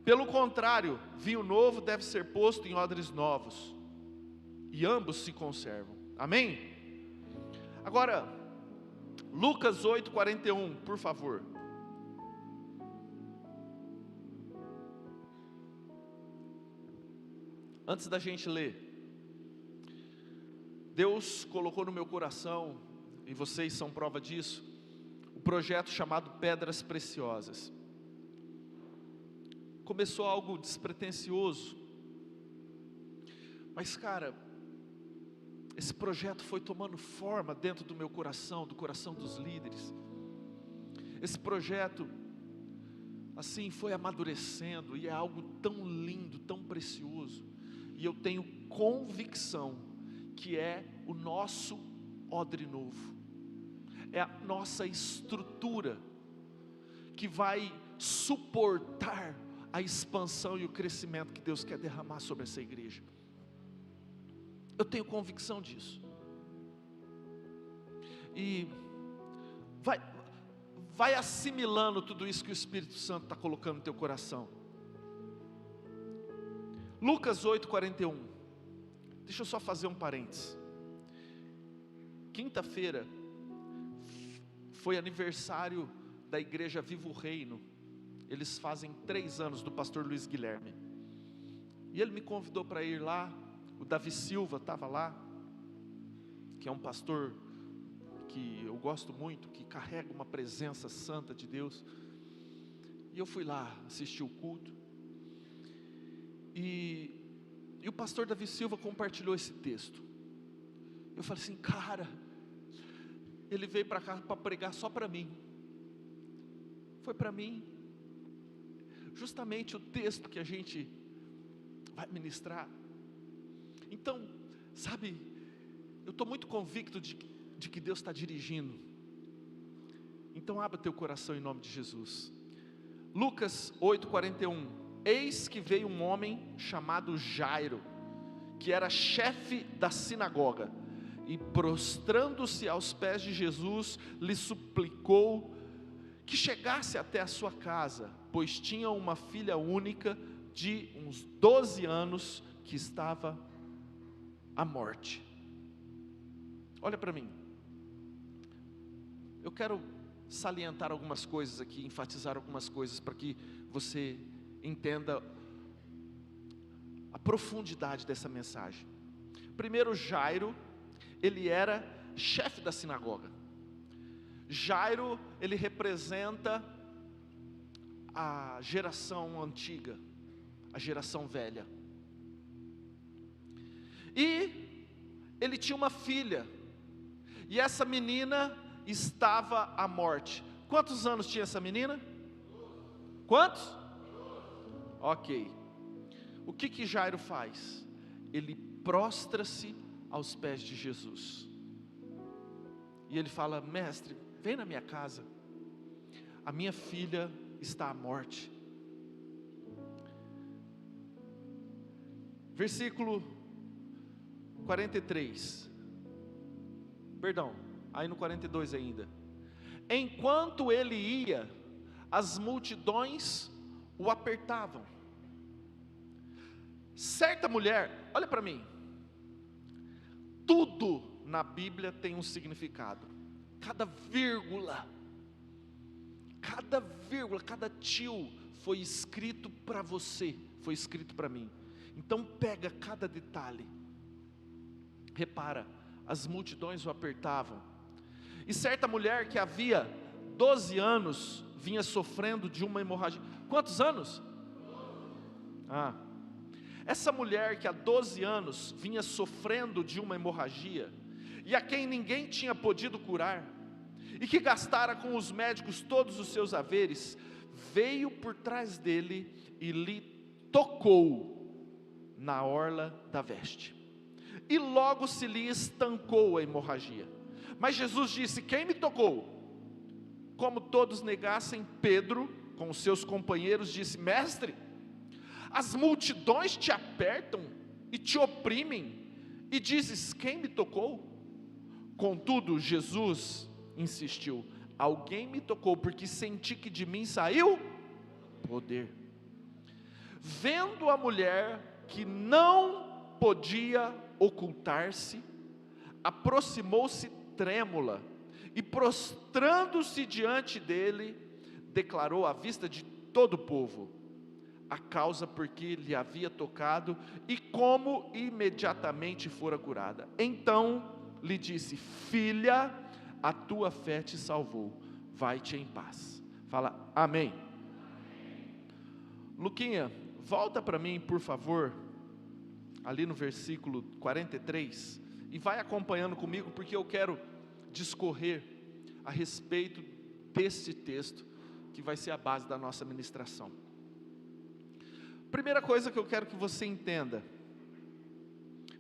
Pelo contrário, vinho novo deve ser posto em odres novos, e ambos se conservam. Amém? Agora, Lucas 8:41, por favor. Antes da gente ler, Deus colocou no meu coração, e vocês são prova disso, o projeto chamado Pedras Preciosas. Começou algo despretensioso, mas cara, esse projeto foi tomando forma dentro do meu coração, do coração dos líderes. Esse projeto, assim, foi amadurecendo, e é algo tão lindo, tão precioso, e eu tenho convicção que é o nosso odre novo, é a nossa estrutura que vai suportar a expansão e o crescimento que Deus quer derramar sobre essa igreja. Eu tenho convicção disso. E vai assimilando tudo isso que o Espírito Santo está colocando no teu coração. Lucas 8:41. Deixa eu só fazer um parênteses. Quinta-feira foi aniversário da igreja Viva o Reino. Eles fazem 3 anos, do pastor Luiz Guilherme. E ele me convidou para ir lá. O Davi Silva estava lá, que é um pastor que eu gosto muito, que carrega uma presença santa de Deus. E eu fui lá assistir o culto. E o pastor Davi Silva compartilhou esse texto. Eu falei assim, cara, ele veio para cá para pregar só para mim. Foi para mim. Justamente o texto que a gente vai ministrar. Então, sabe, eu estou muito convicto de que Deus está dirigindo. Então abra teu coração em nome de Jesus. Lucas 8:41. Eis que veio um homem chamado Jairo, que era chefe da sinagoga, e prostrando-se aos pés de Jesus, lhe suplicou que chegasse até a sua casa, pois tinha uma filha única de uns 12 anos, que estava à morte. Olha para mim. Eu quero salientar algumas coisas aqui, enfatizar algumas coisas, para que você entenda a profundidade dessa mensagem. Primeiro, Jairo, ele era chefe da sinagoga. Jairo, ele representa a geração antiga, a geração velha. E ele tinha uma filha, e essa menina estava à morte. Quantos anos tinha essa menina? Quantos? Ok. O que Jairo faz? Ele prostra-se aos pés de Jesus. E ele fala: mestre, vem na minha casa. A minha filha está à morte. Versículo 43. Perdão, aí no 42 ainda. Enquanto ele ia, as multidões o apertavam. Certa mulher, olha para mim. Tudo na Bíblia tem um significado. Cada vírgula, cada tio foi escrito para você, foi escrito para mim. Então pega cada detalhe. Repara, as multidões o apertavam. E certa mulher que havia 12 anos vinha sofrendo de uma hemorragia. Quantos anos? Essa mulher que há 12 anos vinha sofrendo de uma hemorragia, e a quem ninguém tinha podido curar, e que gastara com os médicos todos os seus haveres, veio por trás dele e lhe tocou na orla da veste, e logo se lhe estancou a hemorragia. Mas Jesus disse: quem me tocou? Como todos negassem, Pedro, com os seus companheiros, disse: mestre, as multidões te apertam e te oprimem, e dizes: quem me tocou? Contudo, Jesus insistiu: alguém me tocou, porque senti que de mim saiu poder. Vendo a mulher que não podia ocultar-se, aproximou-se trêmula, e prostrando-se diante dele, declarou à vista de todo o povo a causa por que lhe havia tocado, e como imediatamente fora curada. Então lhe disse: filha, a tua fé te salvou, vai-te em paz. Fala amém. Luquinha, volta para mim por favor, ali no versículo 43, e vai acompanhando comigo, porque eu quero discorrer a respeito desse texto, que vai ser a base da nossa ministração. Primeira coisa que eu quero que você entenda: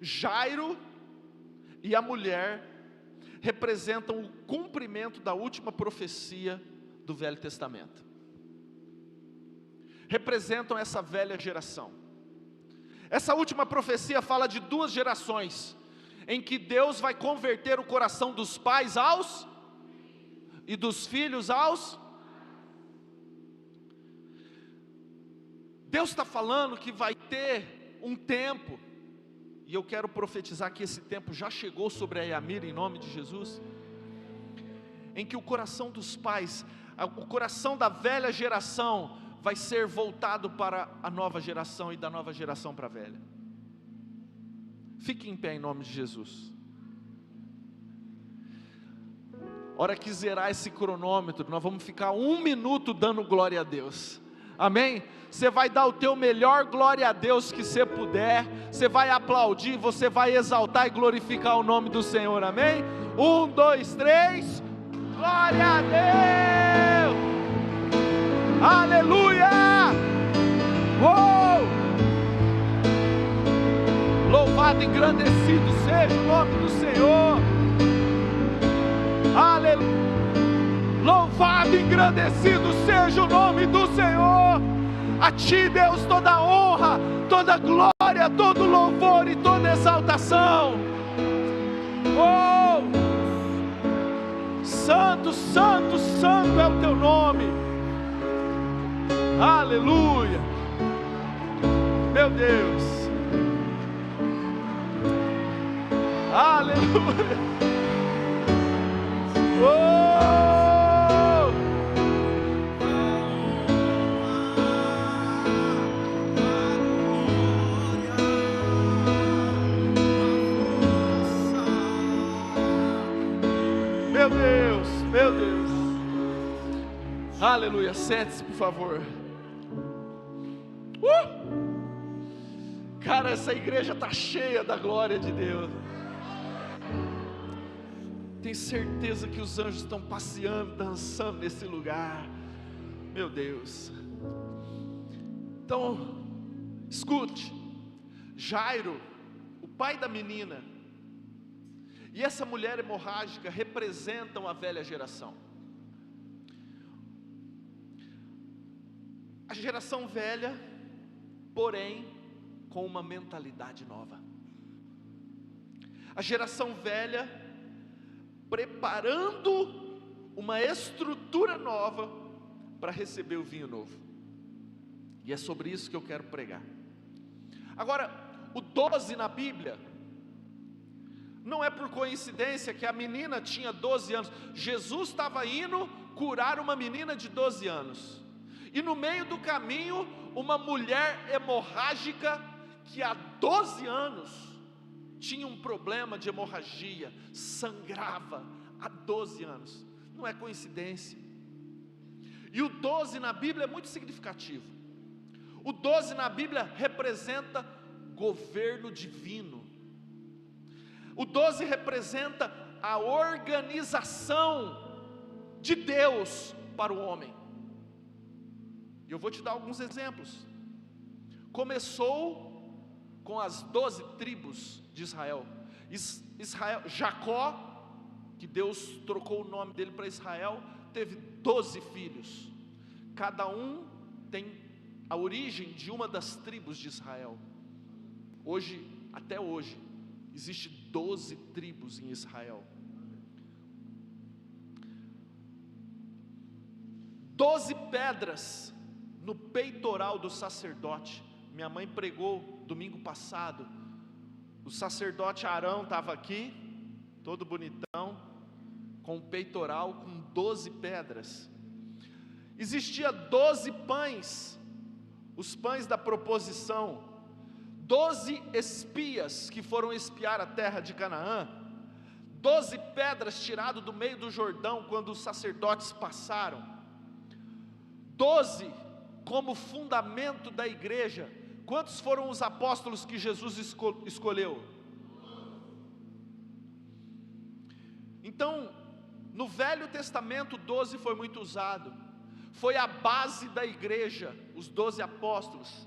Jairo e a mulher representam o cumprimento da última profecia do Velho Testamento. Representam essa velha geração. Essa última profecia fala de duas gerações, em que Deus vai converter o coração dos pais aos, e dos filhos aos. Deus está falando que vai ter um tempo, e eu quero profetizar que esse tempo já chegou sobre a Yamira, em nome de Jesus, em que o coração dos pais, o coração da velha geração, vai ser voltado para a nova geração, e da nova geração para a velha. Fique em pé em nome de Jesus. Hora que zerar esse cronômetro, nós vamos ficar 1 minuto dando glória a Deus. Amém? Você vai dar o teu melhor glória a Deus que você puder. Você vai aplaudir, você vai exaltar e glorificar o nome do Senhor. Amém? 1, 2, 3. Glória a Deus! Aleluia! Uou! Louvado e engrandecido seja o nome do Senhor. Aleluia! Louvado e engrandecido seja o nome do Senhor. A Ti, Deus, toda honra, toda glória, todo louvor e toda exaltação. Oh! Santo, santo, santo é o Teu nome. Aleluia. Meu Deus. Aleluia. Oh! Meu Deus, meu Deus. Aleluia. Sente-se, por favor. Cara, essa igreja está cheia da glória de Deus. tenho certeza que os anjos estão passeando, dançando nesse lugar. Meu Deus. Então, escute. Jairo, o pai da menina, e essa mulher hemorrágica representam a velha geração. A geração velha, porém, com uma mentalidade nova. A geração velha preparando uma estrutura nova para receber o vinho novo. E é sobre isso que eu quero pregar. Agora, o 12 na Bíblia, não é por coincidência que a menina tinha 12 anos. Jesus estava indo curar uma menina de 12 anos. E no meio do caminho, uma mulher hemorrágica que há 12 anos tinha um problema de hemorragia, sangrava há 12 anos. Não é coincidência. E o 12 na Bíblia é muito significativo. O 12 na Bíblia representa governo divino. O 12 representa a organização de Deus para o homem. E eu vou te dar alguns exemplos. Começou com as 12 tribos de Israel. Jacó, que Deus trocou o nome dele para Israel, teve 12 filhos. Cada um tem a origem de uma das tribos de Israel. Hoje, até hoje, existe 12 tribos em Israel. 12 pedras no peitoral do sacerdote. Minha mãe pregou domingo passado. O sacerdote Arão estava aqui, todo bonitão, com um peitoral com 12 pedras. Existia 12 pães, os pães da proposição. 12 espias que foram espiar a terra de Canaã. 12 pedras tiradas do meio do Jordão quando os sacerdotes passaram. 12 como fundamento da igreja. Quantos foram os apóstolos que Jesus escolheu? Então, no Velho Testamento, 12 foi muito usado. Foi a base da igreja, os 12 apóstolos.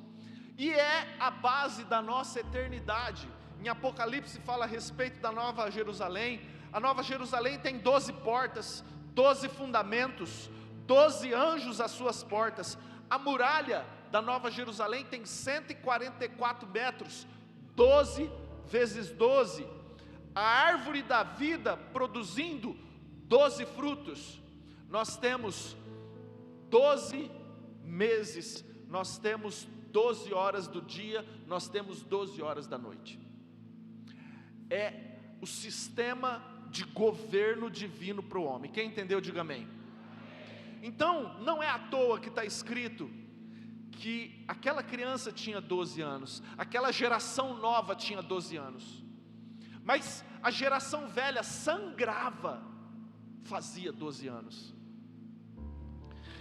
E é a base da nossa eternidade. Em Apocalipse fala a respeito da Nova Jerusalém. A Nova Jerusalém tem 12 portas, 12 fundamentos, 12 anjos às suas portas. A muralha da Nova Jerusalém tem 144 metros, 12 vezes 12. A árvore da vida produzindo 12 frutos. Nós temos 12 meses, nós temos 12 horas do dia, nós temos 12 horas da noite. É o sistema de governo divino para o homem. Quem entendeu, diga amém. Então, não é à toa que está escrito que aquela criança tinha 12 anos, aquela geração nova tinha 12 anos, mas a geração velha sangrava, fazia 12 anos.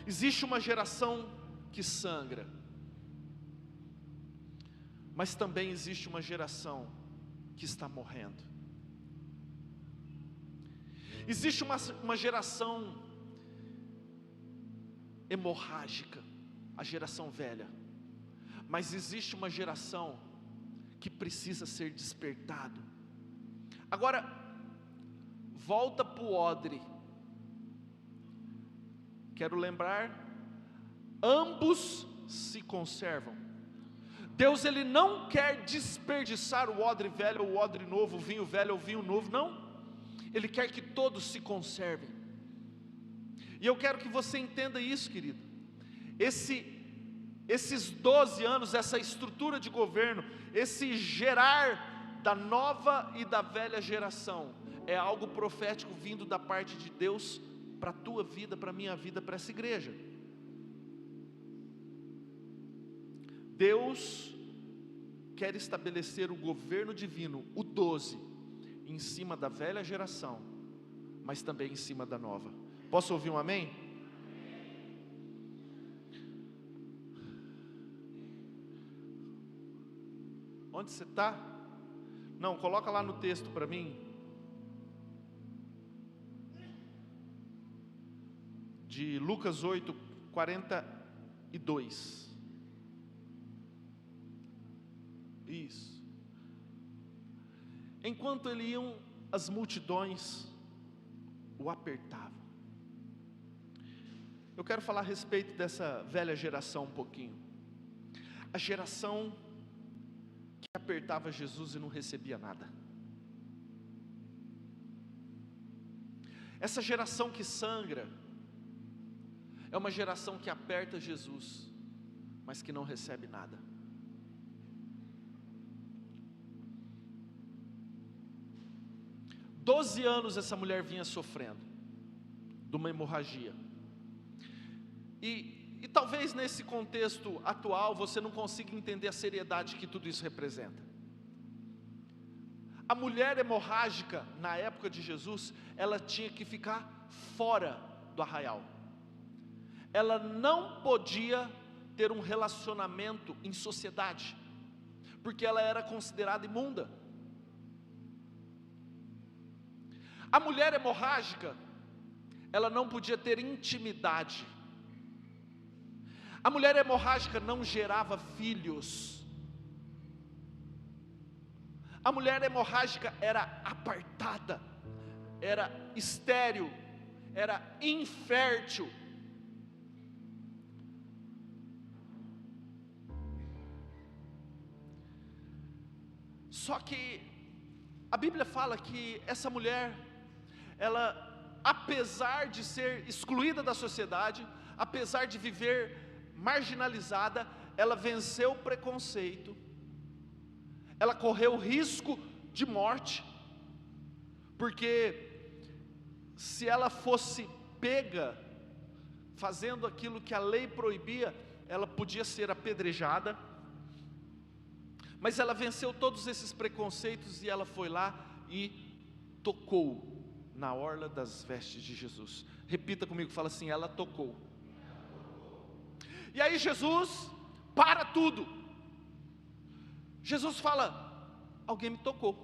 Existe uma geração que sangra, mas também existe uma geração que está morrendo. Existe uma geração hemorrágica, a geração velha, mas existe uma geração que precisa ser despertado. Agora, volta para o odre. Quero lembrar, ambos se conservam. Deus, Ele não quer desperdiçar o odre velho ou o odre novo, o vinho velho ou o vinho novo, não. Ele quer que todos se conservem. E eu quero que você entenda isso, querido. Esses 12 anos, essa estrutura de governo, esse gerar da nova e da velha geração, é algo profético vindo da parte de Deus para a tua vida, para a minha vida, para essa igreja. Deus quer estabelecer o governo divino, o 12, em cima da velha geração, mas também em cima da nova. Posso ouvir um amém? Onde você está? Não, coloca lá no texto para mim. de Lucas 8, 42. Isso. Enquanto ele iam, as multidões o apertavam. Eu quero falar a respeito dessa velha geração um pouquinho. A geração que apertava Jesus e não recebia nada. Essa geração que sangra é uma geração que aperta Jesus, mas que não recebe nada. Doze anos essa mulher vinha sofrendo de uma hemorragia. E talvez nesse contexto atual você não consiga entender a seriedade que tudo isso representa. A mulher hemorrágica na época de Jesus, ela tinha que ficar fora do arraial. Ela não podia ter um relacionamento em sociedade, porque ela era considerada imunda. A mulher hemorrágica, ela não podia ter intimidade. A mulher hemorrágica não gerava filhos. A mulher hemorrágica era apartada, era estéril, era infértil. Só que a Bíblia fala que essa mulher, ela, apesar de ser excluída da sociedade, apesar de viver marginalizada, ela venceu o preconceito, ela correu risco de morte, porque se ela fosse pega fazendo aquilo que a lei proibia, ela podia ser apedrejada. Mas ela venceu todos esses preconceitos e ela foi lá e tocou na orla das vestes de Jesus. Repita comigo, fala assim: ela tocou. E aí Jesus para tudo. Jesus fala: alguém me tocou.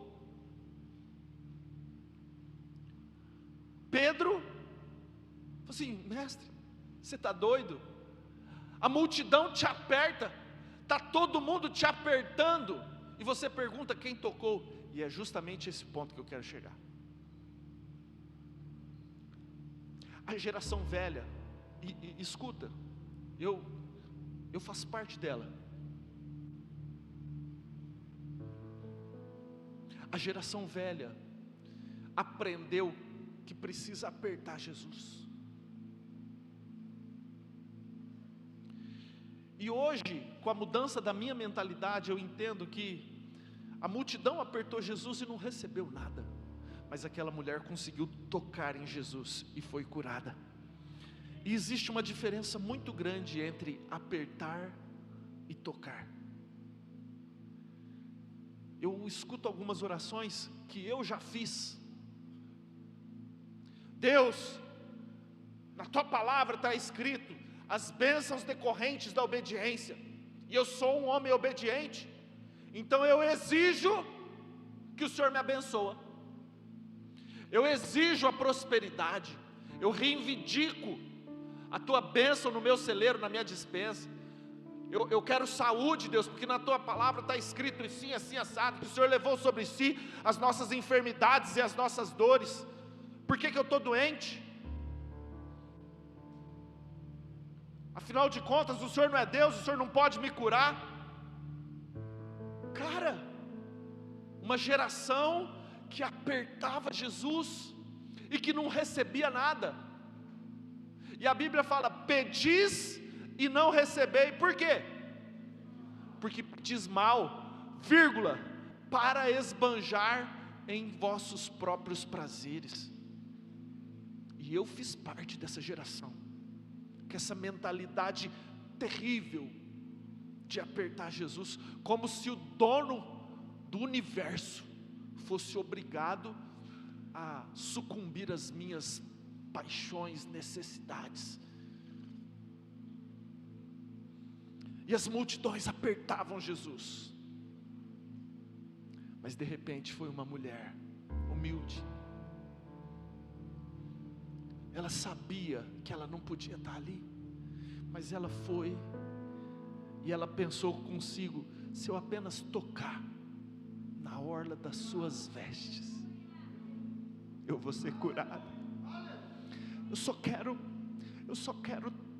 Pedro falou assim: mestre, você está doido? A multidão te aperta, está todo mundo te apertando, e você pergunta quem tocou. E é justamente esse ponto que eu quero chegar. A geração velha, e escuta, eu faço parte dela. A geração velha aprendeu que precisa apertar Jesus. E hoje, com a mudança da minha mentalidade, eu entendo que a multidão apertou Jesus e não recebeu nada, mas aquela mulher conseguiu tocar em Jesus e foi curada. E existe uma diferença muito grande entre apertar e tocar. Eu escuto algumas orações que eu já fiz. Deus, na tua palavra está escrito as bênçãos decorrentes da obediência, e eu sou um homem obediente, então eu exijo que o Senhor me abençoe, eu exijo a prosperidade, eu reivindico a tua bênção no meu celeiro, na minha despensa. Eu quero saúde, Deus, porque na tua palavra está escrito assim, assim, assado, que o Senhor levou sobre si as nossas enfermidades e as nossas dores. Por que eu estou doente? Afinal de contas, o Senhor não é Deus, o Senhor não pode me curar. Cara, uma geração que apertava Jesus e que não recebia nada. E a Bíblia fala: pedis e não recebei. Por quê? Porque pedis mal, vírgula, para esbanjar em vossos próprios prazeres. E eu fiz parte dessa geração, que essa mentalidade terrível de apertar Jesus, como se o dono do universo fosse obrigado a sucumbir às minhas paixões, necessidades. E as multidões apertavam Jesus, mas de repente foi uma mulher humilde. ela sabia que ela não podia estar ali, mas ela foi, e ela pensou consigo: se eu apenas tocar na orla das suas vestes, eu vou ser curada. Eu só quero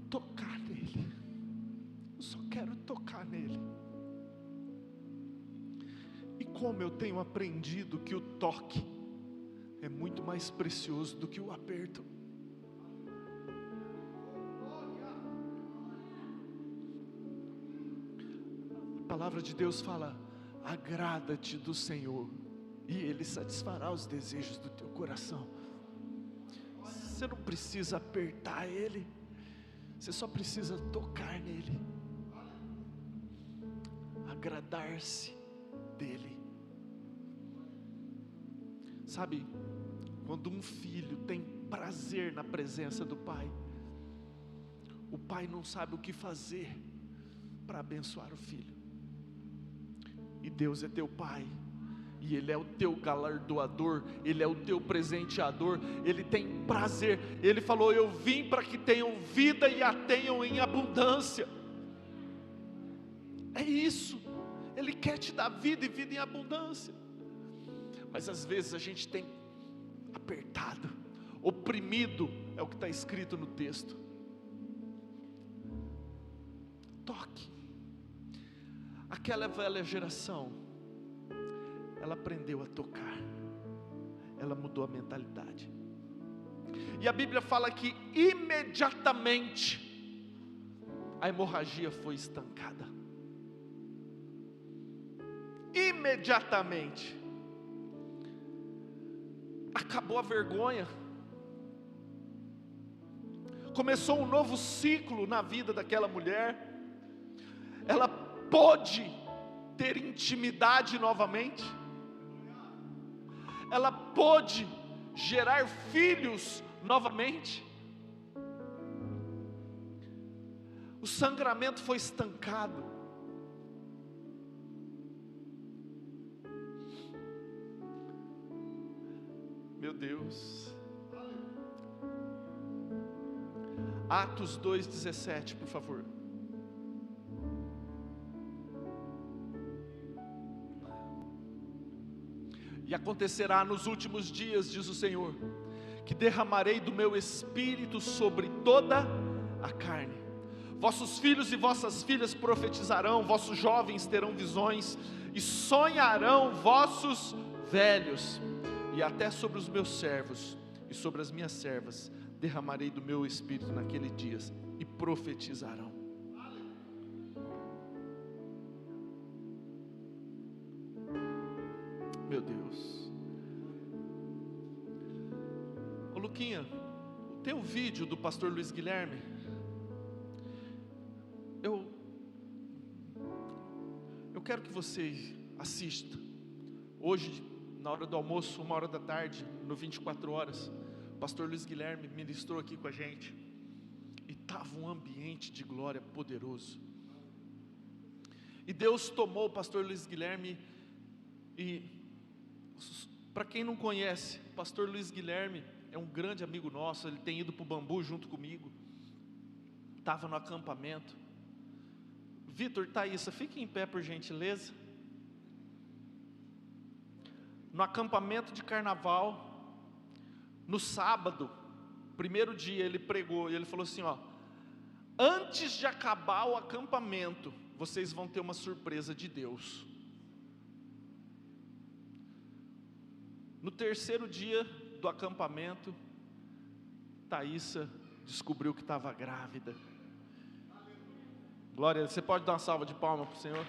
tocar nele. Eu só quero tocar nele. E como eu tenho aprendido que o toque é muito mais precioso do que o aperto. A palavra de Deus fala: agrada-te do Senhor, e Ele satisfará os desejos do teu coração. Você não precisa apertar Ele, você só precisa tocar nele, agradar-se dele. Sabe, quando um filho tem prazer na presença do pai, o pai não sabe o que fazer para abençoar o filho. E Deus é teu pai, e Ele é o teu galardoador, Ele é o teu presenteador, Ele tem prazer. Ele falou: eu vim para que tenham vida e a tenham em abundância. É isso, Ele quer te dar vida e vida em abundância. Mas às vezes a gente tem apertado, oprimido, é o que está escrito no texto. Toque. Aquela velha geração, ela aprendeu a tocar, ela mudou a mentalidade. E a Bíblia fala que imediatamente a hemorragia foi estancada. Imediatamente acabou a vergonha, começou um novo ciclo na vida daquela mulher. Ela pôde ter intimidade novamente, ela pôde gerar filhos novamente. O sangramento foi estancado. Meu Deus. Atos 2:17, por favor. E acontecerá nos últimos dias, diz o Senhor, que derramarei do meu espírito sobre toda a carne. Vossos filhos e vossas filhas profetizarão, vossos jovens terão visões, e sonharão vossos velhos. E até sobre os meus servos e sobre as minhas servas derramarei do meu espírito naqueles dias, e profetizarão. Meu Deus. Ô Luquinha, tem um vídeo do pastor Luiz Guilherme. Eu quero que você assista. Hoje, na hora do almoço, 13h, no 24 horas, o pastor Luiz Guilherme ministrou aqui com a gente. E estava um ambiente de glória poderoso. E Deus tomou o pastor Luiz Guilherme. E para quem não conhece, o pastor Luiz Guilherme é um grande amigo nosso. Ele tem ido para o Bambu junto comigo. Estava no acampamento. Vitor, Thaísa, fique em pé por gentileza. No acampamento de carnaval, no sábado, primeiro dia, ele pregou e ele falou assim: ó, antes de acabar o acampamento, vocês vão ter uma surpresa de Deus. No terceiro dia do acampamento, Thaísa descobriu que estava grávida. Glória a Deus. Você pode dar uma salva de palmas para o Senhor?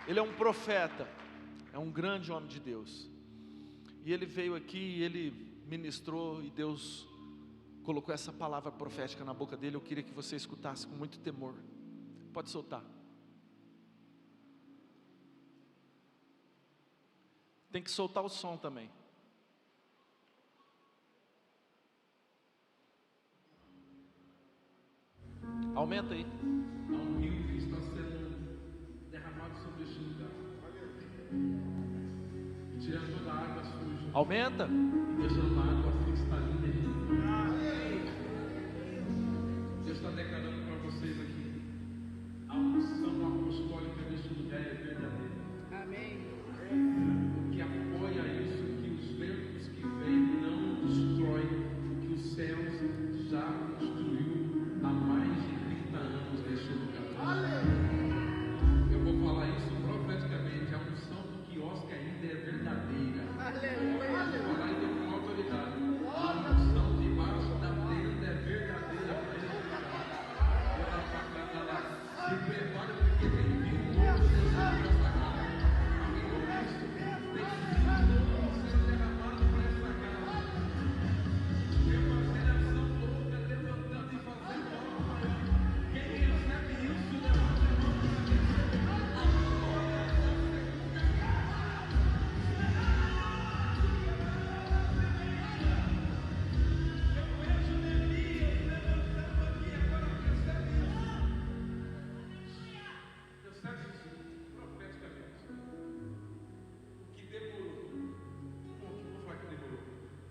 Ele é um profeta, é um grande homem de Deus. E ele veio aqui e ele ministrou, e Deus colocou essa palavra profética na boca dele. Eu queria que você escutasse com muito temor. Pode soltar. Tem que soltar o som também. Aumenta aí. Há um rio que está sendo derramado sobre este lugar. tirando toda a água suja, Aumenta. e deixando uma água cristalina e limpa. Deus está declarando para vocês aqui: a unção apostólica deste lugar é verdadeira. O que apoia isso, que os ventos que vêm não destroem o que os céus já construiu há mais de 30 anos neste lugar. Eu vou falar isso profeticamente: a unção do quiosque ainda é verdadeira. Eu vou falar isso com autoridade. A unção debaixo da tenda é verdadeira para este lugar. Se prepare, porque tem vindo novo descendo dessa casa. Alguém ouve isso? Tem vindo novo sendo derramado para essa casa. Tem uma geração louca levantando e fazendo algo maior. Quem recebe isso, levanta a mão para receber.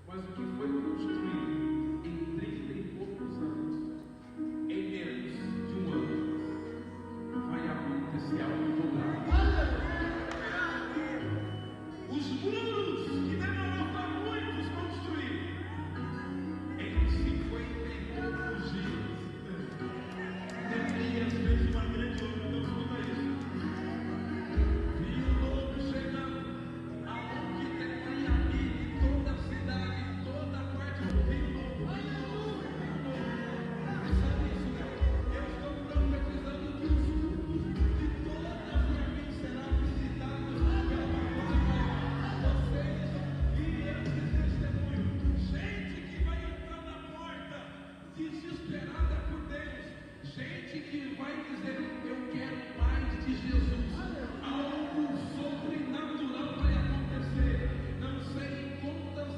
Mas o que foi construído em 30 e poucos anos, em menos de um ano, vai acontecer algo dobrado. Os muros que demorou para muitos construir, em 50 e poucos dias, Neemias fez uma grande obra. Então escuta isso. Vi o novo chegando, aonde tem ali toda a cidade. Toda a parte do Rio Novo, sabe isso, né? Eu estou profetizando que os muros de toda a família serão visitados pela palavra. Vocês viram esse testemunho? Gente que vai entrar na porta desesperada por Deus, gente que vai dizer: eu quero mais de Jesus. Algo sobrenatural vai acontecer. Não sei em quantas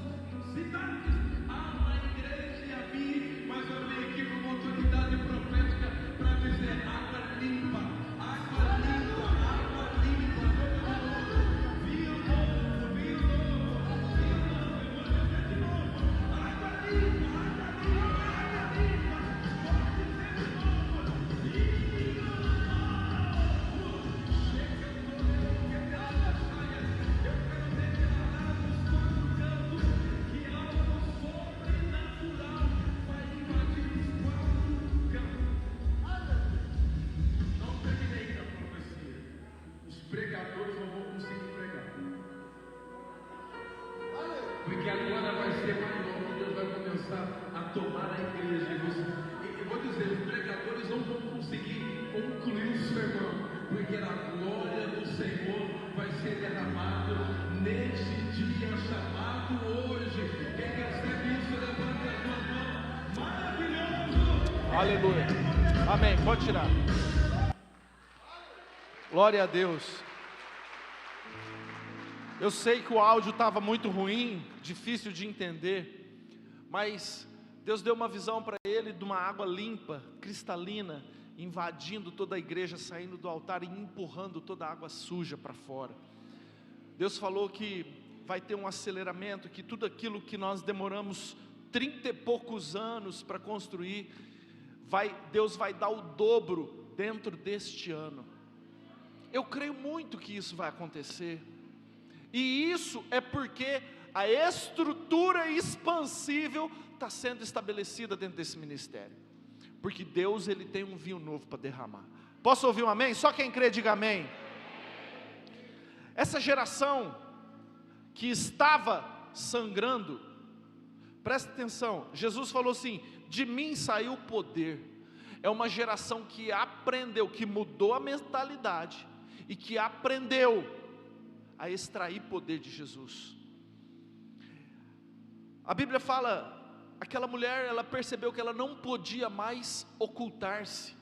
cidades há uma igreja e aqui, mas eu venho aqui com uma autoridade profética para dizer: água limpa, água limpa, água limpa. Vinho novo, vinho novo, vinho novo. Eu vou dizer de novo: água limpa, água limpa, água limpa. Vou dizer de novo: vinho novo. Chega todo que dela saia. Eu quero declarar nos quatro cantos que algo sobrenatural vai invadir os quatro cantos. Não terminei a profecia. Os pregadores não vão conseguir pregar. Porque agora vai ser maior, que Deus vai começar a tomar a igreja. Eu vou dizer, os pregadores não vão conseguir concluir o sermão, porque a glória do Senhor vai ser derramado neste dia chamado hoje. Quem recebe isso, levanta as suas mãos. Maravilhoso! Aleluia. Amém. Pode tirar. Glória a Deus. Eu sei que o áudio estava muito ruim, difícil de entender, mas Deus deu uma visão para ele de uma água limpa, cristalina, invadindo toda a igreja, saindo do altar e empurrando toda a água suja para fora. Deus falou que vai ter um aceleramento, que tudo aquilo que nós demoramos 30 e poucos anos para construir, Deus vai dar o dobro dentro deste ano. Eu creio muito que isso vai acontecer, e isso é porque a estrutura expansível está sendo estabelecida dentro desse ministério, porque Deus, Ele tem um vinho novo para derramar. Posso ouvir um amém? Só quem crê diga amém. Essa geração que estava sangrando, presta atenção, Jesus falou assim: de mim saiu o poder. É uma geração que aprendeu, que mudou a mentalidade, e que aprendeu a extrair poder de Jesus. A Bíblia fala, aquela mulher, ela percebeu que ela não podia mais ocultar-se.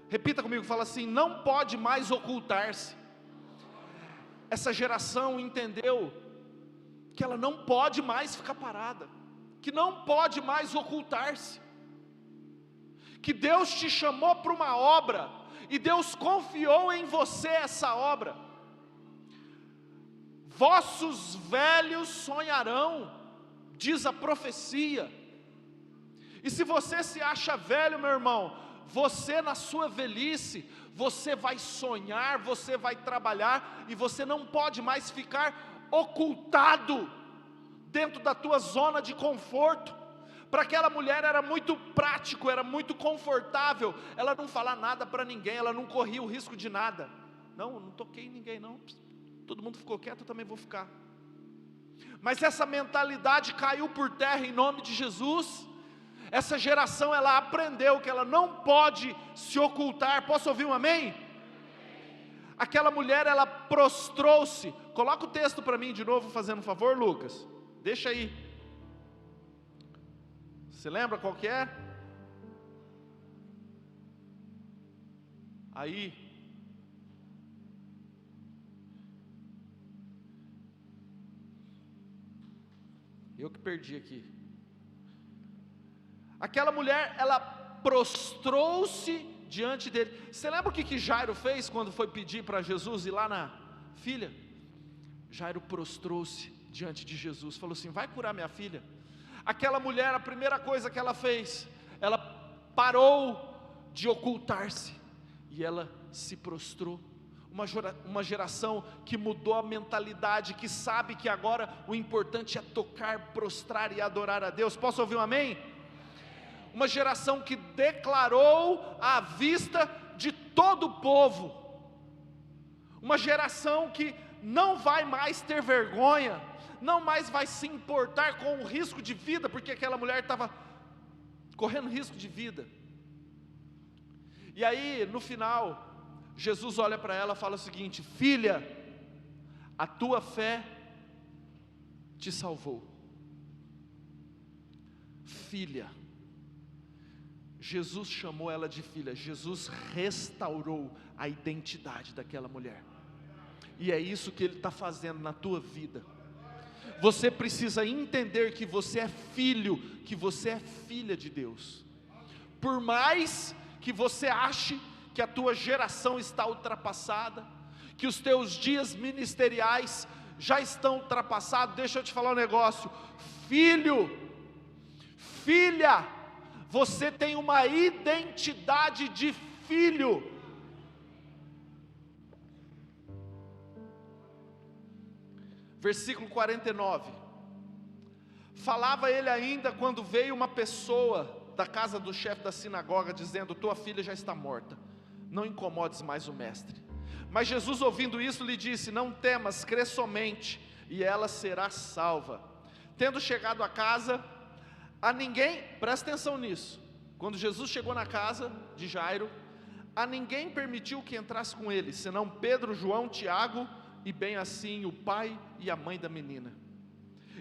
Repita comigo, fala assim: não pode mais ocultar-se. Essa geração entendeu que ela não pode mais ficar parada, que não pode mais ocultar-se, que Deus te chamou para uma obra, e Deus confiou em você essa obra. vossos velhos sonharão, diz a profecia. E se você se acha velho, meu irmão, você na sua velhice, você vai sonhar, você vai trabalhar, e você não pode mais ficar ocultado dentro da tua zona de conforto. Para aquela mulher era muito prático, era muito confortável, ela não falar nada para ninguém, ela não corria o risco de nada. Não toquei em ninguém não, todo mundo ficou quieto, eu também vou ficar. Mas essa mentalidade caiu por terra em nome de Jesus. Essa geração, ela aprendeu que ela não pode se ocultar. Posso ouvir um amém? Aquela mulher, ela prostrou-se. Coloca o texto para mim de novo, fazendo um favor, Lucas. Deixa aí. Você lembra qual que é? Aí. Eu que perdi aqui. Aquela mulher, ela prostrou-se diante dele. Você lembra o que Jairo fez quando foi pedir para Jesus ir lá na filha? Jairo prostrou-se diante de Jesus, falou assim: vai curar minha filha. Aquela mulher, a primeira coisa que ela fez, ela parou de ocultar-se, e ela se prostrou. Uma geração que mudou a mentalidade, que sabe que agora o importante é tocar, prostrar e adorar a Deus. Posso ouvir um amém? Uma geração que declarou à vista de todo o povo, uma geração que não vai mais ter vergonha, não mais vai se importar com o risco de vida, porque aquela mulher estava correndo risco de vida. E aí no final, Jesus olha para ela e fala o seguinte: filha, a tua fé te salvou. Filha, Jesus chamou ela de filha, Jesus restaurou a identidade daquela mulher, e é isso que Ele está fazendo na tua vida. Você precisa entender que você é filho, que você é filha de Deus. Por mais que você ache que a tua geração está ultrapassada, que os teus dias ministeriais já estão ultrapassados, deixa eu te falar um negócio: filho, filha, você tem uma identidade de filho. Versículo 49, falava ele ainda quando veio uma pessoa da casa do chefe da sinagoga, dizendo: tua filha já está morta, não incomodes mais o mestre. Mas Jesus, ouvindo isso, lhe disse: não temas, crê somente, e ela será salva. Tendo chegado a casa, a ninguém, presta atenção nisso, quando Jesus chegou na casa de Jairo, a ninguém permitiu que entrasse com ele, senão Pedro, João, Tiago, e bem assim o pai e a mãe da menina.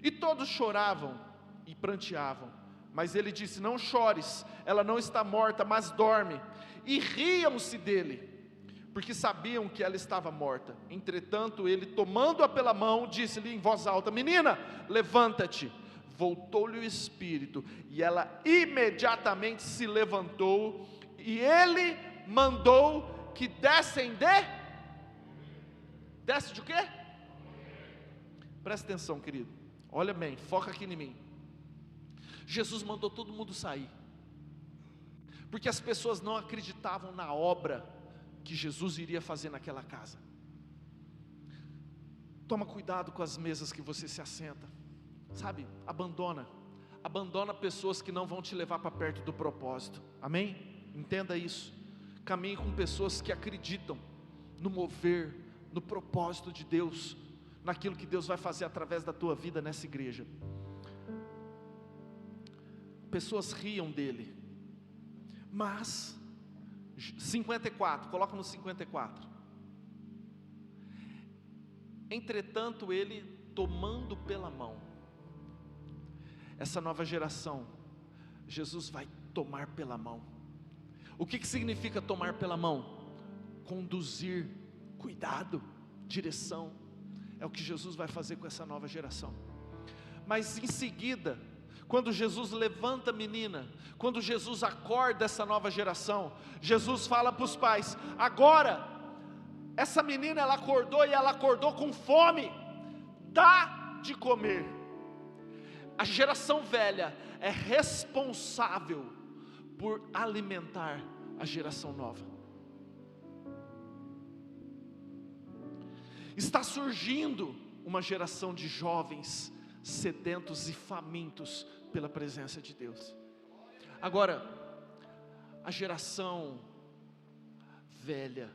E todos choravam e pranteavam, mas ele disse: não chores, ela não está morta, mas dorme. E riam-se dele, porque sabiam que ela estava morta. Entretanto ele, tomando-a pela mão, disse-lhe em voz alta: menina, levanta-te. Voltou-lhe o espírito, e ela imediatamente se levantou, e ele mandou que dessem desce de quê? Presta atenção, querido, olha bem, foca aqui em mim. Jesus mandou todo mundo sair, porque as pessoas não acreditavam na obra que Jesus iria fazer naquela casa. Toma cuidado com as mesas que você se assenta, sabe, abandona pessoas que não vão te levar para perto do propósito, amém? Entenda isso, caminhe com pessoas que acreditam no mover, no propósito de Deus, naquilo que Deus vai fazer através da tua vida nessa igreja. Pessoas riam dele, mas 54, coloca no 54. Entretanto ele, tomando pela mão, essa nova geração, Jesus vai tomar pela mão. O que significa tomar pela mão? Conduzir, cuidado, direção. É o que Jesus vai fazer com essa nova geração. Mas em seguida, quando Jesus levanta a menina, quando Jesus acorda essa nova geração, Jesus fala para os pais: agora, essa menina ela acordou, e ela acordou com fome, dá de comer. A geração velha é responsável por alimentar a geração nova. Está surgindo uma geração de jovens sedentos e famintos pela presença de Deus. Agora, a geração velha,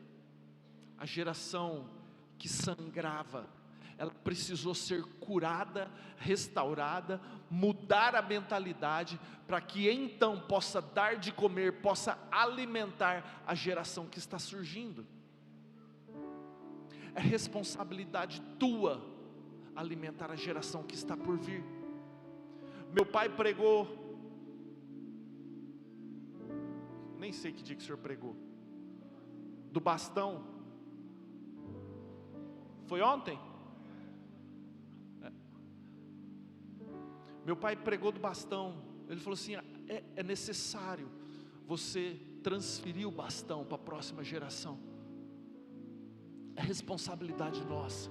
a geração que sangrava, ela precisou ser curada, restaurada, mudar a mentalidade, para que então possa dar de comer, possa alimentar a geração que está surgindo. É responsabilidade tua alimentar a geração que está por vir. Meu pai pregou, nem sei que dia que o senhor pregou, do bastão. Foi ontem? Meu pai pregou do bastão. Ele falou assim: é necessário você transferir o bastão para a próxima geração. É responsabilidade nossa.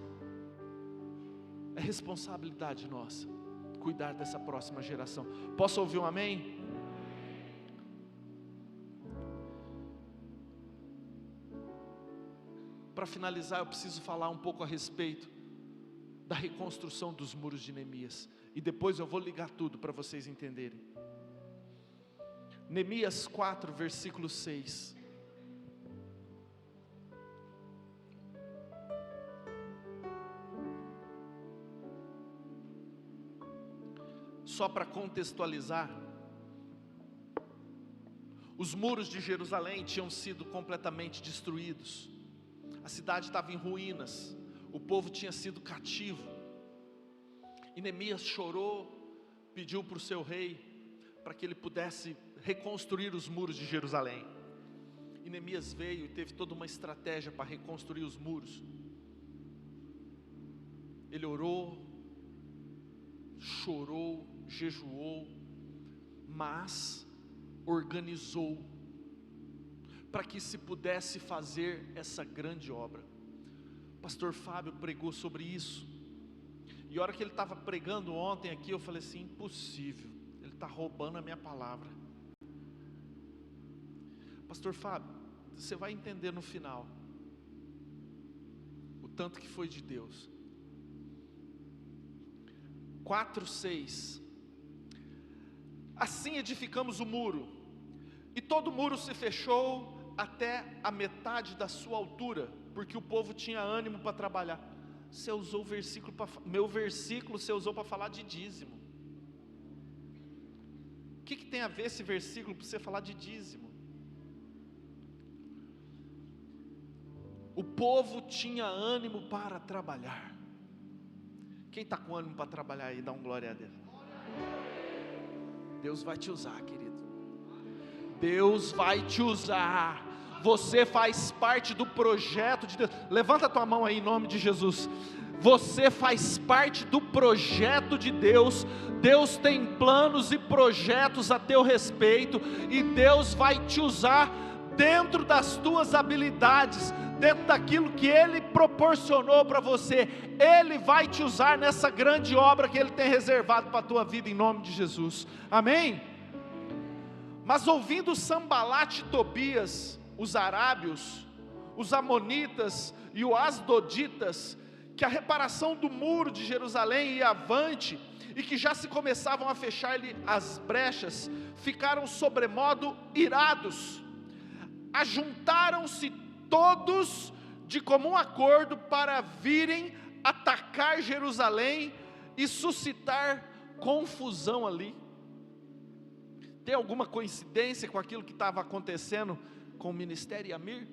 É responsabilidade nossa cuidar dessa próxima geração. Posso ouvir um amém? Para finalizar, eu preciso falar um pouco a respeito da reconstrução dos muros de Neemias. E depois eu vou ligar tudo para vocês entenderem. Neemias 4, versículo 6. Só para contextualizar, os muros de Jerusalém tinham sido completamente destruídos. A cidade estava em ruínas, o povo tinha sido cativo. E Neemias chorou, pediu para o seu rei, para que ele pudesse reconstruir os muros de Jerusalém. E Neemias veio e teve toda uma estratégia para reconstruir os muros. Ele orou, chorou, jejuou, mas organizou para que se pudesse fazer essa grande obra. Pastor Fábio pregou sobre isso, e a hora que ele estava pregando ontem aqui, eu falei assim: impossível, ele está roubando a minha palavra. Pastor Fábio, você vai entender no final o tanto que foi de Deus. 4:6. Assim edificamos o muro, e todo o muro se fechou até a metade da sua altura, porque o povo tinha ânimo para trabalhar. Você usou o versículo, meu versículo você usou para falar de dízimo. O que tem a ver esse versículo para você falar de dízimo? O povo tinha ânimo para trabalhar. Quem está com ânimo para trabalhar aí, dá um glória a Deus. Deus vai te usar, querido. Deus vai te usar. Você faz parte do projeto de Deus. Levanta a tua mão aí em nome de Jesus. Você faz parte do projeto de Deus. Deus tem planos e projetos a teu respeito, e Deus vai te usar dentro das tuas habilidades, dentro daquilo que Ele proporcionou para você. Ele vai te usar nessa grande obra que Ele tem reservado para a tua vida, em nome de Jesus, amém? Mas ouvindo Sambalate e Tobias, os arábios, os amonitas e os asdoditas, que a reparação do muro de Jerusalém ia avante, e que já se começavam a fechar-lhe as brechas, ficaram sobremodo irados. Ajuntaram-se todos de comum acordo para virem atacar Jerusalém e suscitar confusão ali. Tem alguma coincidência com aquilo que estava acontecendo com o ministério Yamir?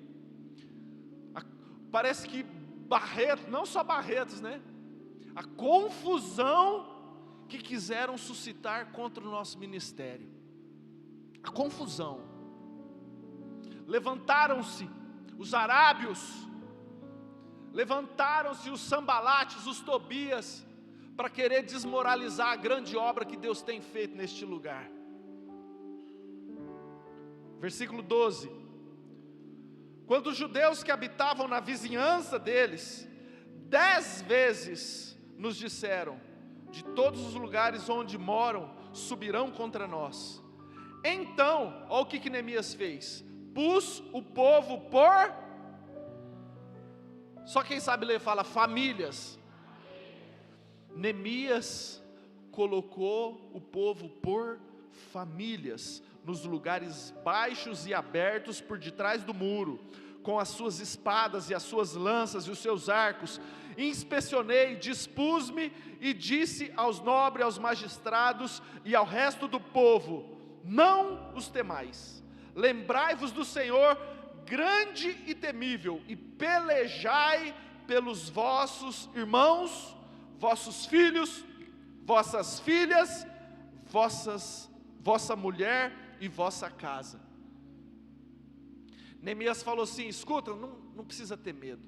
Parece que Barreto, não só Barretos, né? A confusão que quiseram suscitar contra o nosso ministério. A confusão. Levantaram-se os arábios, levantaram-se os Sambalates, os Tobias, para querer desmoralizar a grande obra que Deus tem feito neste lugar. Versículo 12. Quando os judeus que habitavam na vizinhança deles, 10 vezes nos disseram: de todos os lugares onde moram, subirão contra nós. Então, olha o que Neemias fez: pus o povo por, só quem sabe ler fala famílias. Neemias colocou o povo por famílias, nos lugares baixos e abertos por detrás do muro, com as suas espadas e as suas lanças e os seus arcos. Inspecionei, dispus-me e disse aos nobres, aos magistrados e ao resto do povo: não os temais, lembrai-vos do Senhor grande e temível, e pelejai pelos vossos irmãos, vossos filhos, vossas filhas, vossa mulher e vossa casa. Neemias falou assim: escuta, não precisa ter medo,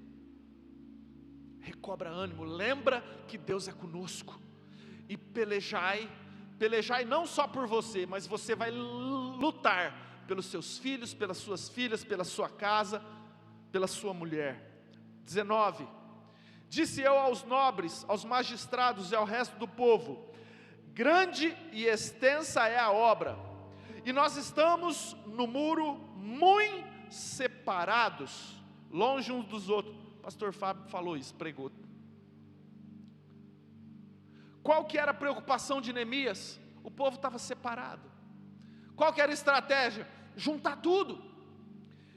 recobra ânimo, lembra que Deus é conosco, e pelejai não só por você, mas você vai lutar pelos seus filhos, pelas suas filhas, pela sua casa, pela sua mulher. 19, disse eu aos nobres, aos magistrados e ao resto do povo: grande e extensa é a obra, e nós estamos no muro muito separados, longe uns dos outros. Pastor Fábio falou isso, pregou. Qual que era a preocupação de Neemias? O povo estava separado. Qual que era a estratégia? Juntar tudo.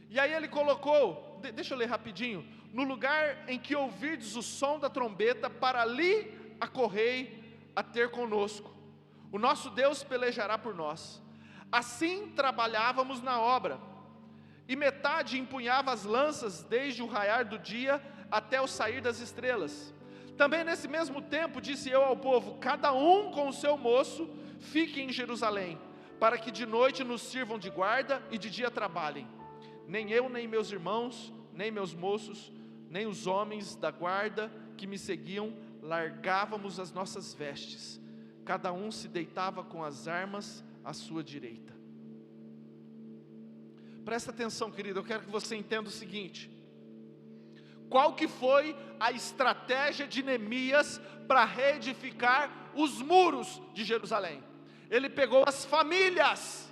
E aí ele colocou, deixa eu ler rapidinho: no lugar em que ouvirdes o som da trombeta, para ali acorrei a ter conosco, o nosso Deus pelejará por nós. Assim trabalhávamos na obra, e metade empunhava as lanças desde o raiar do dia até o sair das estrelas. Também nesse mesmo tempo disse eu ao povo: cada um com o seu moço fique em Jerusalém, para que de noite nos sirvam de guarda e de dia trabalhem. Nem eu, nem meus irmãos, nem meus moços, nem os homens da guarda que me seguiam largávamos as nossas vestes. Cada um se deitava com as armas à sua direita. Presta atenção, querido, eu quero que você entenda o seguinte: qual que foi a estratégia de Neemias para reedificar os muros de Jerusalém? Ele pegou as famílias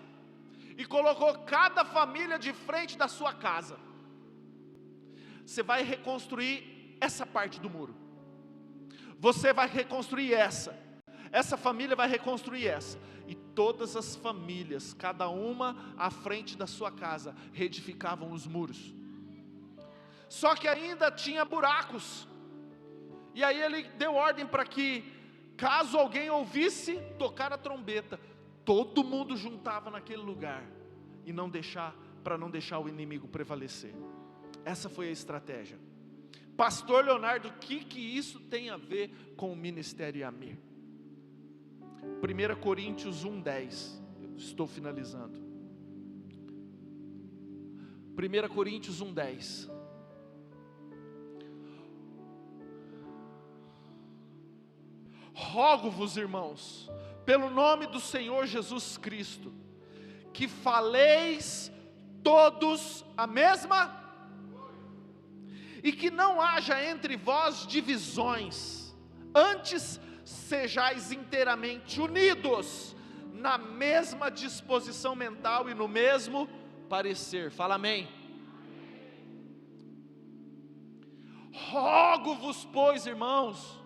e colocou cada família de frente da sua casa. Você vai reconstruir essa parte do muro, você vai reconstruir essa família vai reconstruir essa, e todas as famílias, cada uma à frente da sua casa, reedificavam os muros. Só que ainda tinha buracos, e aí ele deu ordem para que, caso alguém ouvisse tocar a trombeta, todo mundo juntava naquele lugar, e para não deixar o inimigo prevalecer. Essa foi a estratégia. Pastor Leonardo, o que isso tem a ver com o ministério Amir? 1 Coríntios 1:10, eu estou finalizando. 1 Coríntios 1:10. Rogo-vos, irmãos, pelo nome do Senhor Jesus Cristo, que faleis todos a mesma, e que não haja entre vós divisões, antes sejais inteiramente unidos, na mesma disposição mental e no mesmo parecer. Fala amém. Rogo-vos, pois, irmãos,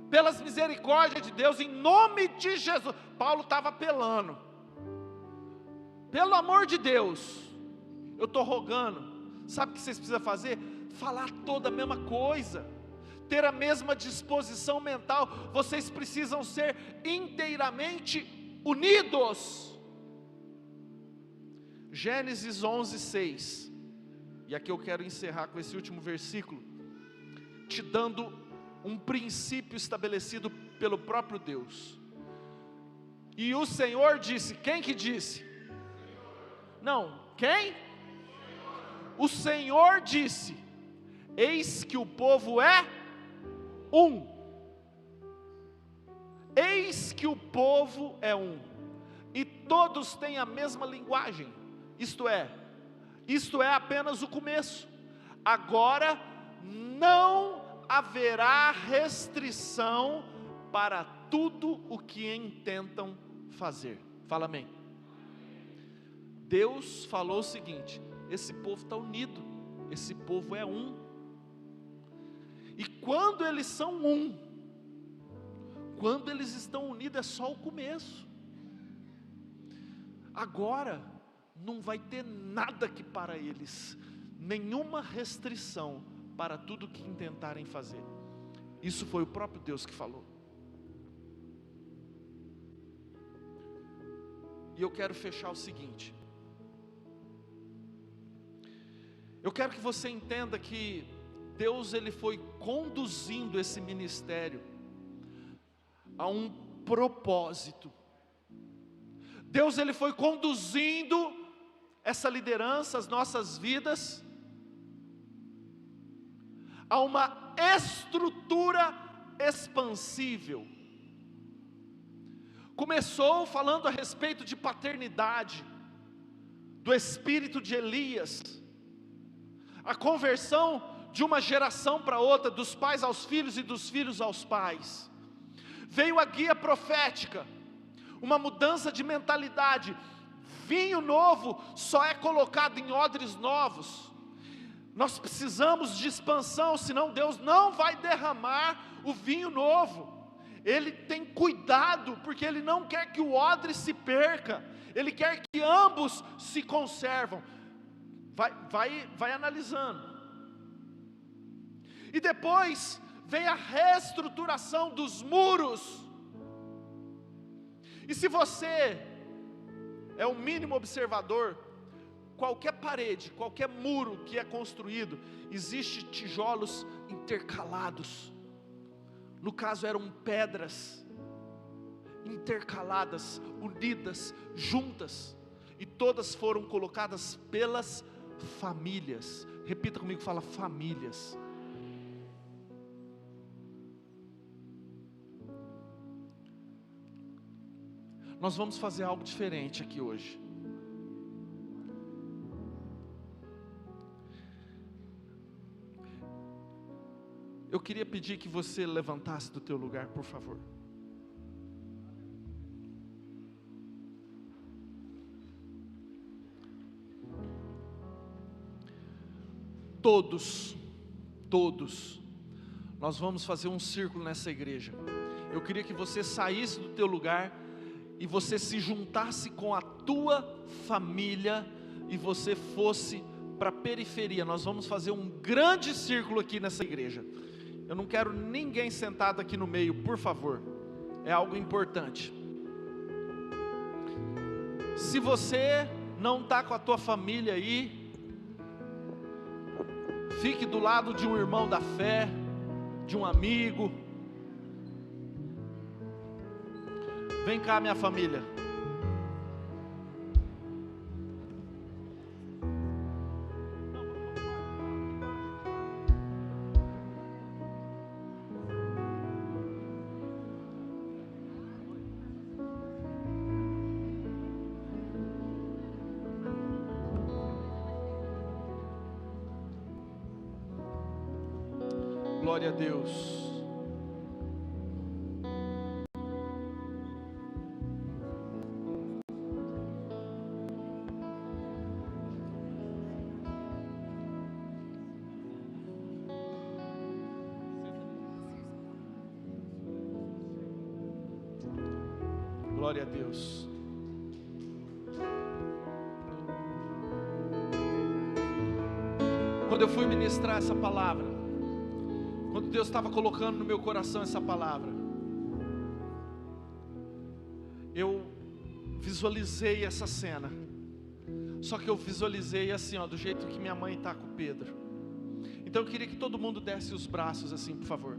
pelas misericórdias de Deus, em nome de Jesus. Paulo estava apelando, pelo amor de Deus, eu estou rogando. Sabe o que vocês precisam fazer? Falar toda a mesma coisa, ter a mesma disposição mental. Vocês precisam ser inteiramente unidos. Gênesis 11:6, e aqui eu quero encerrar com esse último versículo, te dando um princípio estabelecido pelo próprio Deus. E o Senhor disse, quem que disse? Não, quem? O Senhor disse: eis que o povo é um. Eis que o povo é um, e todos têm a mesma linguagem. Isto é apenas o começo. Agora não haverá restrição para tudo o que intentam fazer. Fala amém. Deus falou o seguinte: esse povo está unido, esse povo é um. E quando eles são um, quando eles estão unidos, é só o começo. Agora, não vai ter nada que para eles, nenhuma restrição para tudo que intentarem fazer. Isso foi o próprio Deus que falou. E eu quero fechar o seguinte: eu quero que você entenda que Deus, Ele foi conduzindo esse ministério a um propósito. Deus, Ele foi conduzindo essa liderança, as nossas vidas, a uma estrutura expansível. Começou falando a respeito de paternidade, do espírito de Elias, a conversão de uma geração para outra, dos pais aos filhos e dos filhos aos pais. Veio a guia profética, uma mudança de mentalidade. Vinho novo só é colocado em odres novos. Nós precisamos de expansão, senão Deus não vai derramar o vinho novo. Ele tem cuidado, porque Ele não quer que o odre se perca, Ele quer que ambos se conservam. Vai analisando. E depois vem a reestruturação dos muros. E se você é o mínimo observador, qualquer parede, qualquer muro que é construído, existe tijolos intercalados. No caso eram pedras intercaladas, unidas, juntas, e todas foram colocadas pelas famílias. Repita comigo, fala famílias. Nós vamos fazer algo diferente aqui hoje. Eu queria pedir que você levantasse do teu lugar, por favor. Todos, nós vamos fazer um círculo nessa igreja. Eu queria que você saísse do teu lugar e você se juntasse com a tua família e você fosse para a periferia. Nós vamos fazer um grande círculo aqui nessa igreja. Eu não quero ninguém sentado aqui no meio, por favor. É algo importante. Se você não está com a tua família aí, fique do lado de um irmão da fé, de um amigo. Vem cá, minha família. Glória a Deus. Glória a Deus. Quando eu fui ministrar essa palavra, quando Deus estava colocando no meu coração essa palavra, eu visualizei essa cena. Só que eu visualizei assim, ó, do jeito que minha mãe está com o Pedro. Então eu queria que todo mundo desse os braços assim, por favor.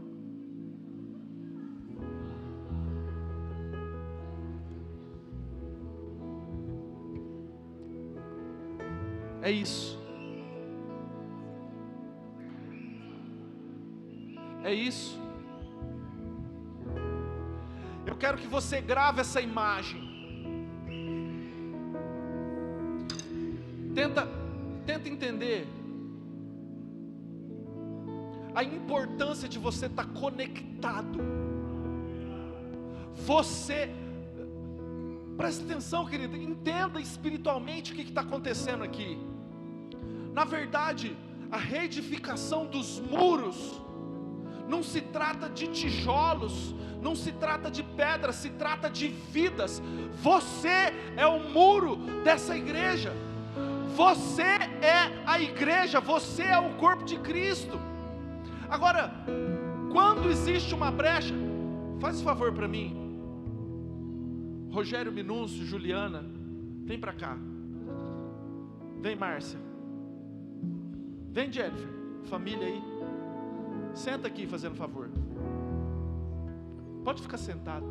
É isso. É isso. Eu quero que você grave essa imagem. Tenta entender. a importância de você estar conectado. Você, presta atenção, querido, entenda espiritualmente o que está acontecendo aqui. Na verdade, a reedificação dos muros não se trata de tijolos, não se trata de pedras, se trata de vidas. Você é o muro dessa igreja, você é a igreja, você é o corpo de Cristo. Agora, quando existe uma brecha, faz um favor para mim, Rogério Minúcio, Juliana, vem para cá, vem Márcia, vem Jennifer, família aí, senta aqui fazendo favor, pode ficar sentado,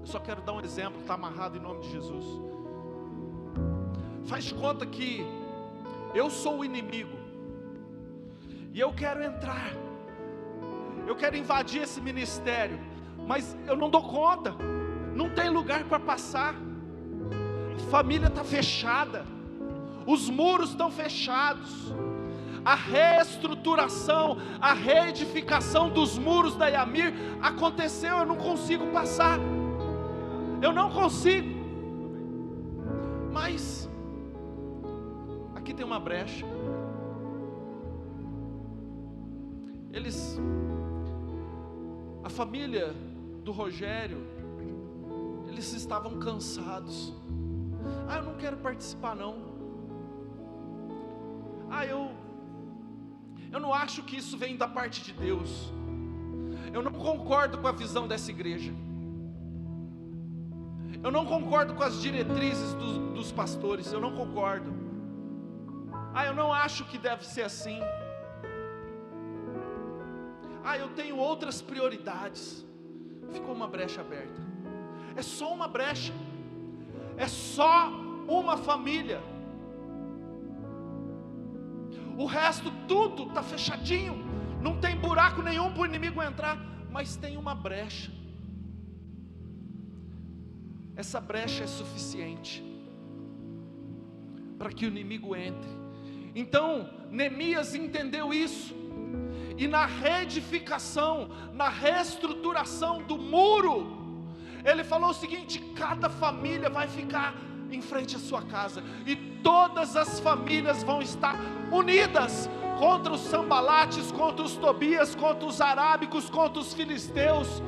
eu só quero dar um exemplo, está amarrado em nome de Jesus. Faz de conta que eu sou o inimigo, e eu quero entrar, eu quero invadir esse ministério, mas eu não dou conta, não tem lugar para passar, a família está fechada, os muros estão fechados, a reestruturação, a reedificação dos muros da Yamir aconteceu, eu não consigo passar, eu não consigo, mas aqui tem uma brecha. A família do Rogério, eles estavam cansados. Eu não quero participar não. Eu não acho que isso vem da parte de Deus. Eu não concordo com a visão dessa igreja. Eu não concordo com as diretrizes dos pastores. Eu não concordo. Eu não acho que deve ser assim. Eu tenho outras prioridades. Ficou uma brecha aberta. É só uma brecha. É só uma família. O resto tudo está fechadinho. Não tem buraco nenhum para o inimigo entrar. Mas tem uma brecha. Essa brecha é suficiente para que o inimigo entre. Então Neemias entendeu isso. E na reedificação, na reestruturação do muro, ele falou o seguinte: cada família vai ficar em frente à sua casa, e todas as famílias vão estar unidas contra os Sambalates, contra os Tobias, contra os arábicos, contra os filisteus.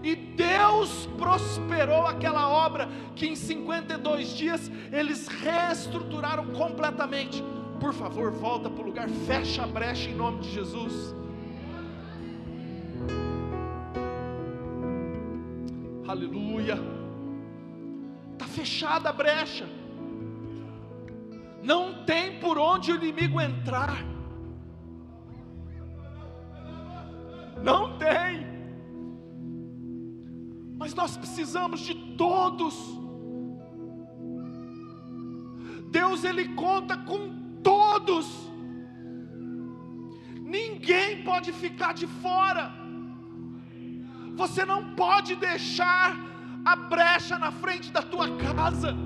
E Deus prosperou aquela obra, que em 52 dias eles reestruturaram completamente. Por favor, volta para o lugar, fecha a brecha em nome de Jesus. Aleluia. Está fechada a brecha, não tem por onde o inimigo entrar, não tem. Mas nós precisamos de todos. Deus, Ele conta com todos, ninguém pode ficar de fora. Você não pode deixar a brecha na frente da tua casa.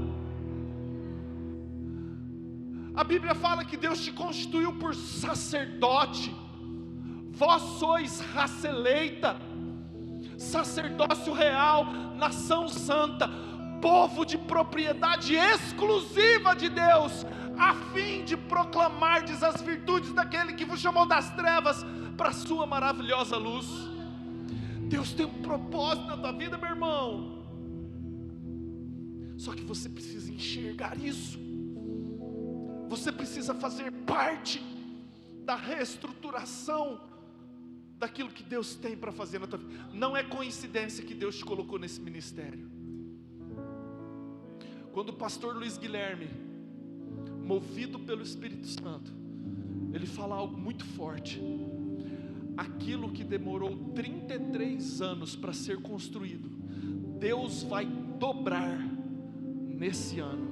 A Bíblia fala que Deus te constituiu por sacerdote. Vós sois raça eleita, sacerdócio real, nação santa, povo de propriedade exclusiva de Deus, a fim de proclamardes as virtudes daquele que vos chamou das trevas para a sua maravilhosa luz. Deus tem um propósito na tua vida, meu irmão. Só que você precisa enxergar isso. Você precisa fazer parte da reestruturação daquilo que Deus tem para fazer na tua vida. Não é coincidência que Deus te colocou nesse ministério. Quando o pastor Luiz Guilherme, movido pelo Espírito Santo, ele fala algo muito forte: aquilo que demorou 33 anos para ser construído, Deus vai dobrar nesse ano,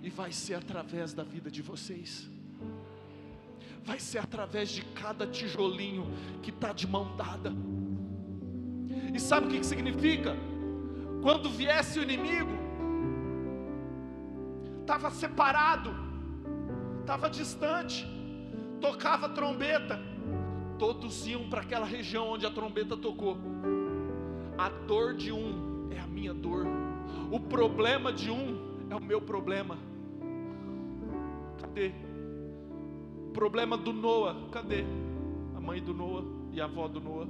e vai ser através da vida de vocês, vai ser através de cada tijolinho que está de mão dada. E sabe o que significa? Quando viesse o inimigo, estava separado, estava distante, tocava trombeta, todos iam para aquela região onde a trombeta tocou. A dor de um é a minha dor, o problema de um é o meu problema. Cadê? O problema do Noah, cadê? A mãe do Noah e a avó do Noah.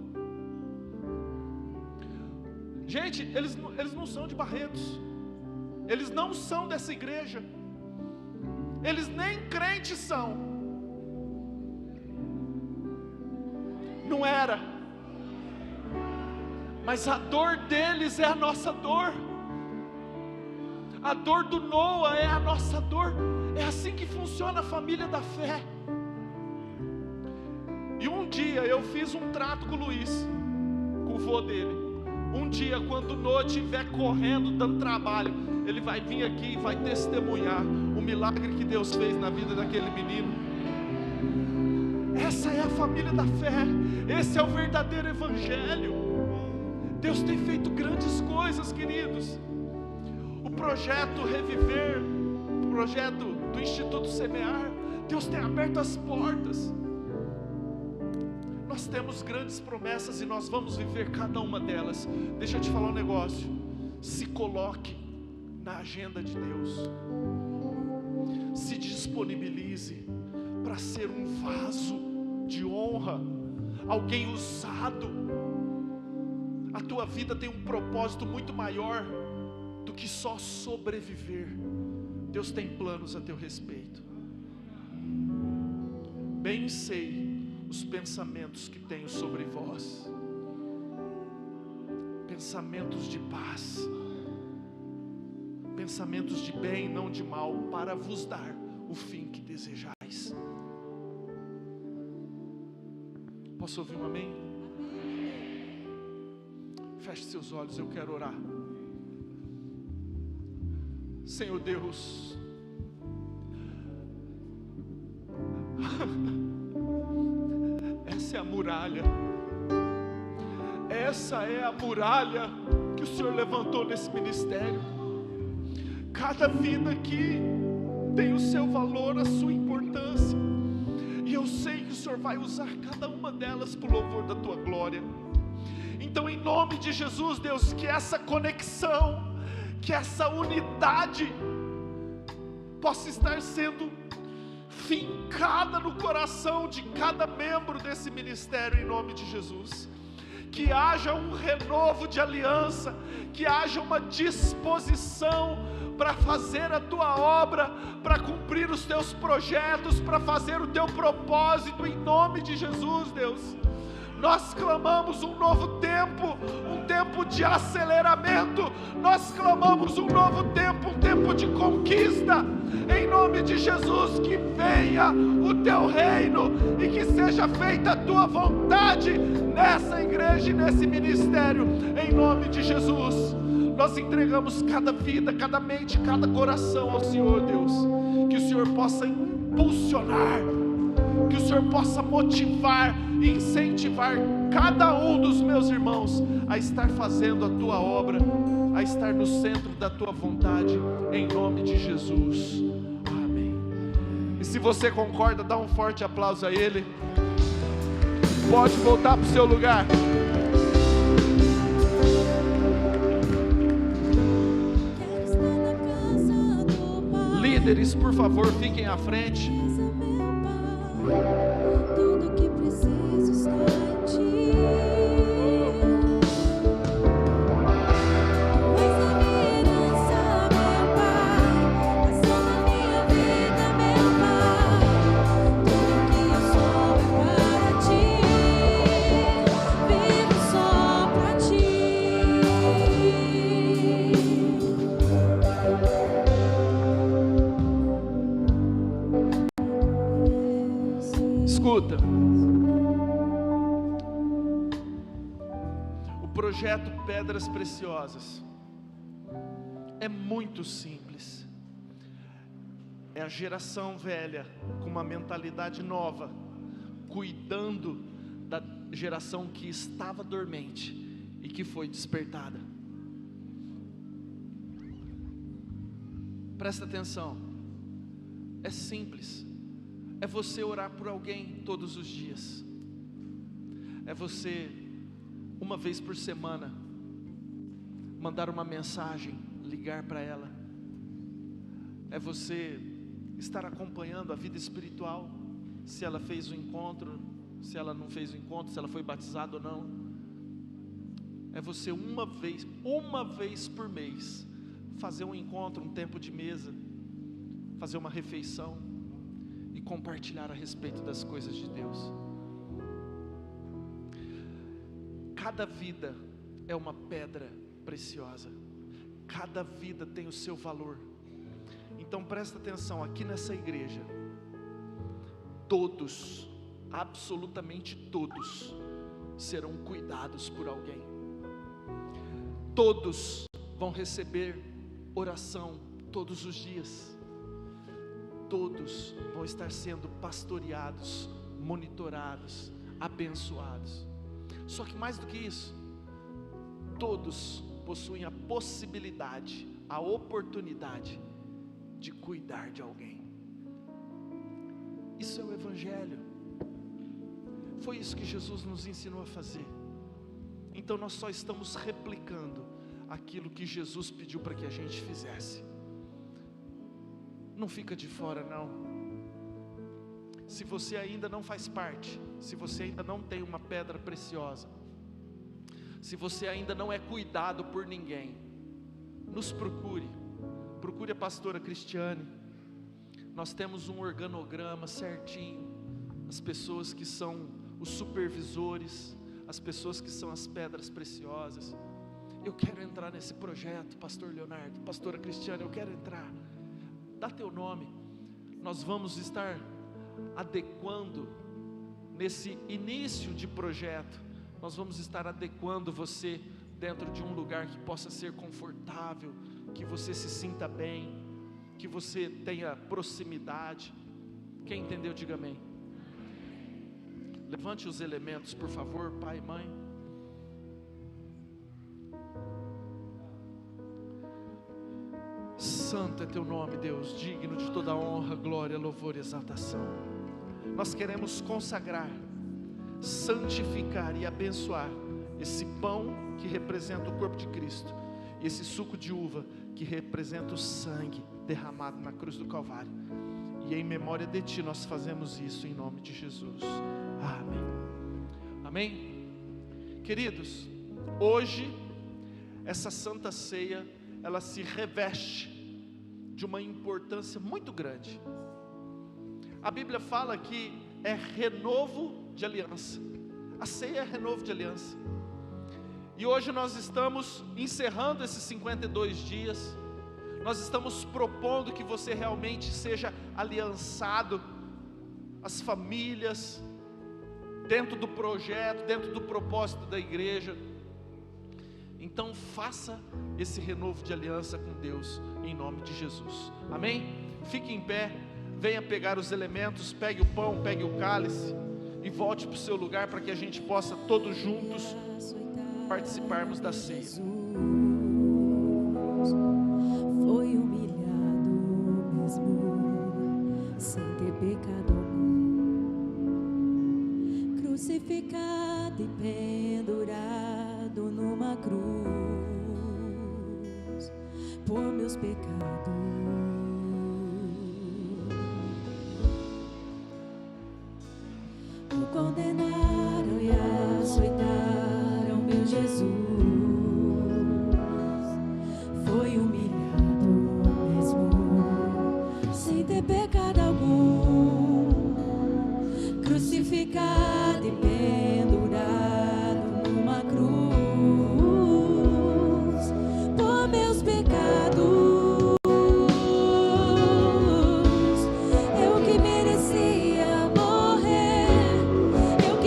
Gente, eles não são de Barretos, eles não são dessa igreja, eles nem crentes são. Não era, mas a dor deles é a nossa dor. A dor do Noah é a nossa dor. É assim que funciona a família da fé. E um dia eu fiz um trato com o Luiz, com o vô dele. Um dia, quando o Noah estiver correndo, dando trabalho, ele vai vir aqui e vai testemunhar o milagre que Deus fez na vida daquele menino. Essa é a família da fé. Esse é o verdadeiro evangelho. Deus tem feito grandes coisas, queridos. O projeto Reviver, o projeto do Instituto Semear, Deus tem aberto as portas. Nós temos grandes promessas e nós vamos viver cada uma delas. Deixa eu te falar um negócio. Se coloque na agenda de Deus. Se disponibilize para ser um vaso de honra, alguém usado. A tua vida tem um propósito muito maior do que só sobreviver. Deus tem planos a teu respeito. Bem sei os pensamentos que tenho sobre vós, pensamentos de paz, pensamentos de bem, não de mal, para vos dar o fim que desejais. Posso ouvir um amém? Feche seus olhos, eu quero orar. Senhor Deus, essa é a muralha. Essa é a muralha que o Senhor levantou nesse ministério. Cada vida aqui tem o seu valor, a sua importância. E eu sei que o Senhor vai usar cada uma delas para o louvor da tua glória. Então, em nome de Jesus, Deus, que essa conexão, que essa unidade possa estar sendo fincada no coração de cada membro desse ministério, em nome de Jesus. Que haja um renovo de aliança, que haja uma disposição para fazer a tua obra, para cumprir os teus projetos, para fazer o teu propósito, em nome de Jesus, Deus. Nós clamamos um novo tempo, um tempo de aceleramento. Nós clamamos um novo tempo, um tempo de conquista. Em nome de Jesus, que venha o teu reino e que seja feita a tua vontade nessa igreja e nesse ministério. Em nome de Jesus, nós entregamos cada vida, cada mente, cada coração ao Senhor, Deus. Que o Senhor possa impulsionar, que o Senhor possa motivar e incentivar cada um dos meus irmãos a estar fazendo a tua obra, a estar no centro da tua vontade, em nome de Jesus. Amém. E se você concorda, dá um forte aplauso a Ele. Pode voltar para o seu lugar. Líderes, por favor, fiquem à frente. Tudo que preciso está em ti. Tu és a minha herança, meu Pai, a ação da minha vida, meu Pai. Tudo que eu sou é para ti, vivo só para ti. Escuta, o projeto Pedras Preciosas é muito simples. É a geração velha com uma mentalidade nova, cuidando da geração que estava dormente e que foi despertada. Presta atenção, é simples. É você orar por alguém todos os dias. É você, uma vez por semana, mandar uma mensagem, ligar para ela. É você estar acompanhando a vida espiritual, se ela fez o encontro, se ela não fez o encontro, se ela foi batizada ou não. É você uma vez por mês, fazer um encontro, um tempo de mesa, fazer uma refeição e compartilhar a respeito das coisas de Deus. Cada vida é uma pedra preciosa, cada vida tem o seu valor. Então presta atenção, aqui nessa igreja, todos, absolutamente todos, serão cuidados por alguém. Todos vão receber oração todos os dias. Todos vão estar sendo pastoreados, monitorados, abençoados. Só que mais do que isso, todos possuem a possibilidade, a oportunidade de cuidar de alguém. Isso é o Evangelho. Foi isso que Jesus nos ensinou a fazer. Então nós só estamos replicando aquilo que Jesus pediu para que a gente fizesse. Não fica de fora não. Se você ainda não faz parte, se você ainda não tem uma pedra preciosa, se você ainda não é cuidado por ninguém, nos procure a pastora Cristiane. Nós temos um organograma certinho, as pessoas que são os supervisores, as pessoas que são as pedras preciosas. Eu quero entrar nesse projeto, pastor Leonardo, pastora Cristiane, eu quero entrar. Dá teu nome. Nós vamos estar adequando, nesse início de projeto, nós vamos estar adequando você dentro de um lugar que possa ser confortável, que você se sinta bem, que você tenha proximidade. Quem entendeu, diga amém. Levante os elementos, por favor, pai e mãe. Santo é teu nome, Deus, digno de toda honra, glória, louvor e exaltação. Nós queremos consagrar, santificar e abençoar esse pão que representa o corpo de Cristo, e esse suco de uva que representa o sangue derramado na cruz do Calvário. E em memória de Ti nós fazemos isso em nome de Jesus. Amém. Amém? Queridos, hoje essa Santa Ceia, ela se reveste de uma importância muito grande. A Bíblia fala que é renovo de aliança. A ceia é renovo de aliança. E hoje nós estamos encerrando esses 52 dias. Nós estamos propondo que você realmente seja aliançado às famílias, dentro do projeto, dentro do propósito da igreja. Então faça esse renovo de aliança com Deus, em nome de Jesus. Amém? Fique em pé, venha pegar os elementos, pegue o pão, pegue o cálice e volte para o seu lugar para que a gente possa todos juntos participarmos da ceia. Foi humilhado mesmo, sem ter pecado algum, crucificado e pendurado numa cruz, por meus pecados. O condenaram e açoitaram meu Jesus. Foi humilhado mesmo, sem ter pecado algum, crucificado e pendurado numa cruz, por meus pecados. Eu que merecia morrer, eu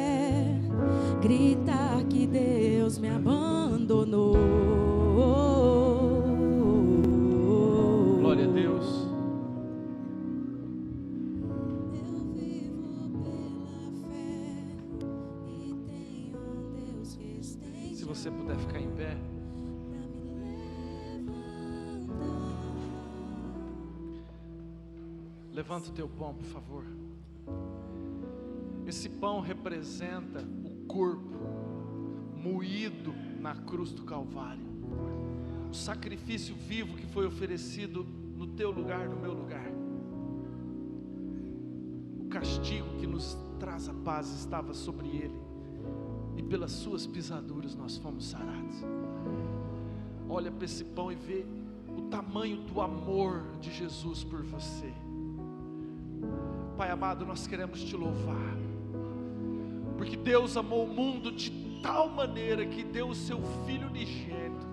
fé, gritar que Deus me abandonou. Glória a Deus. Eu vivo pela fé e tenho um Deus que estende Se você puder ficar em pé. pra me levantar. Levanta o teu pão, por favor. Esse pão representa o corpo moído na cruz do Calvário, o sacrifício vivo que foi oferecido no teu lugar, no meu lugar. O castigo que nos traz a paz estava sobre ele, e pelas suas pisaduras nós fomos sarados. Olha para esse pão e vê o tamanho do amor de Jesus por você. Pai amado, nós queremos te louvar, porque Deus amou o mundo de tal maneira que deu o seu Filho unigênito,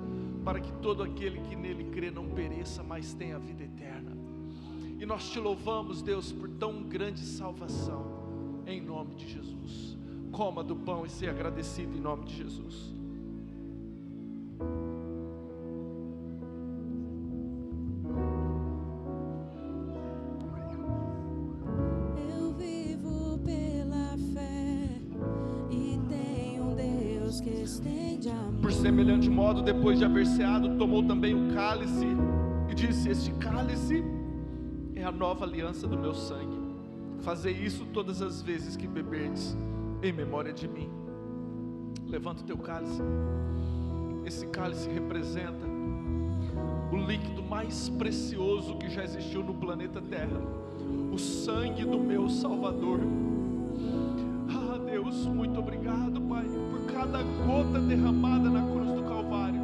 para que todo aquele que nele crê não pereça, mas tenha a vida eterna. E nós te louvamos, Deus, por tão grande salvação, em nome de Jesus. Coma do pão e seja agradecido em nome de Jesus. Eu vivo pela fé e tenho um Deus que estende amor. Por semelhante modo, depois de haver ceado, tomou também o cálice e disse: este cálice é a nova aliança do meu sangue. Fazei isso todas as vezes que beberdes, em memória de mim. Levanta o teu cálice. Esse cálice representa o líquido mais precioso que já existiu no planeta Terra, o sangue do meu Salvador. Ah, Deus, muito obrigado, Pai, por cada gota derramada na cruz do Calvário.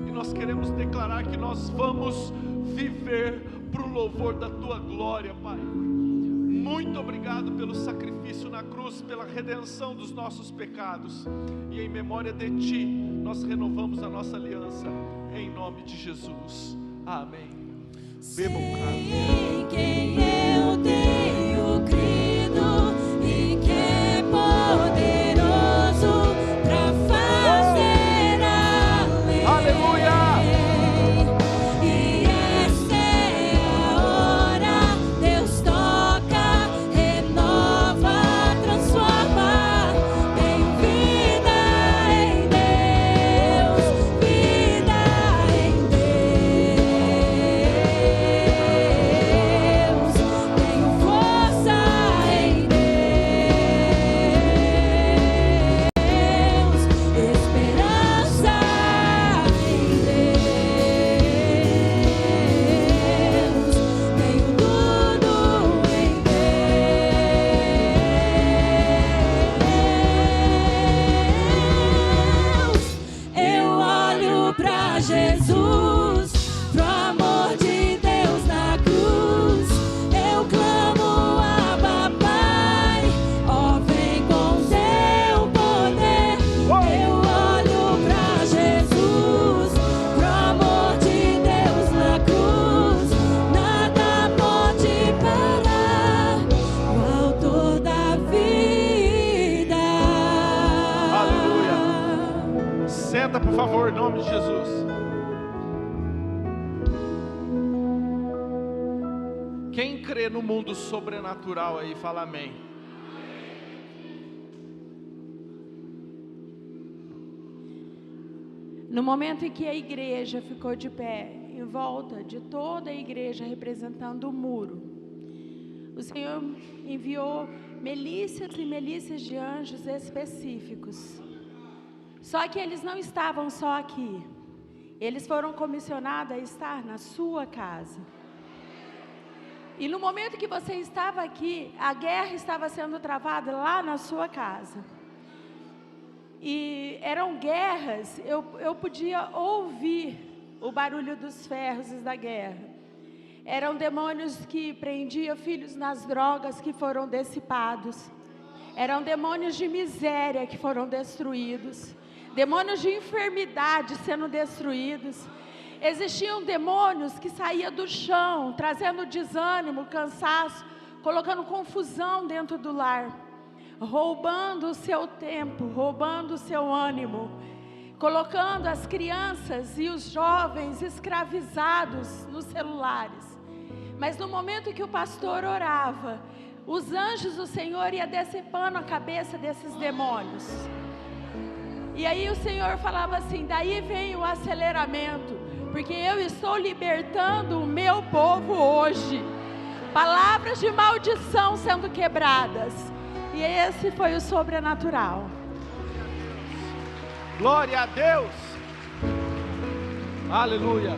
E nós queremos declarar que nós vamos viver para o louvor da Tua glória, Pai. Muito obrigado pelo sacrifício na cruz, pela redenção dos nossos pecados. E em memória de Ti, nós renovamos a nossa aliança, em nome de Jesus. Amém. Bebam o cálice. Em quem eu tenho crido e que é poderoso pra fazer a lei. Aleluia! E esta é a hora, Deus toca, renova, transforma. Tenho vida em Deus, vida em Deus. Tenho força em Deus, esperança em Deus. Tenho tudo em Deus. Eu olho pra Jesus, pro amor de Deus na cruz. Eu clamo, Abba, Pai, ó, vem com teu poder. Eu olho pra Jesus, pro amor de Deus na cruz. Nada pode parar o autor da vida. Aleluia. Senta, por favor, em nome de Jesus. Quem crê no mundo sobrenatural aí, fala amém. No momento em que a igreja ficou de pé, em volta de toda a igreja representando o muro, o Senhor enviou milícias e milícias de anjos específicos. Só que eles não estavam só aqui. Eles foram comissionados a estar na sua casa. E no momento que você estava aqui, a guerra estava sendo travada lá na sua casa. E eram guerras, eu podia ouvir o barulho dos ferros da guerra. Eram demônios que prendiam filhos nas drogas que foram dissipados. Eram demônios de miséria que foram destruídos. Demônios de enfermidade sendo destruídos. Existiam demônios que saíam do chão, trazendo desânimo, cansaço, colocando confusão dentro do lar. roubando o seu tempo, roubando o seu ânimo, colocando as crianças e os jovens escravizados nos celulares. Mas no momento que o pastor orava, os anjos do Senhor iam decepando a cabeça desses demônios. E aí o Senhor falava assim: daí vem o aceleramento, porque eu estou libertando o meu povo hoje. Palavras de maldição sendo quebradas. E esse foi o sobrenatural. Glória a Deus. Aleluia.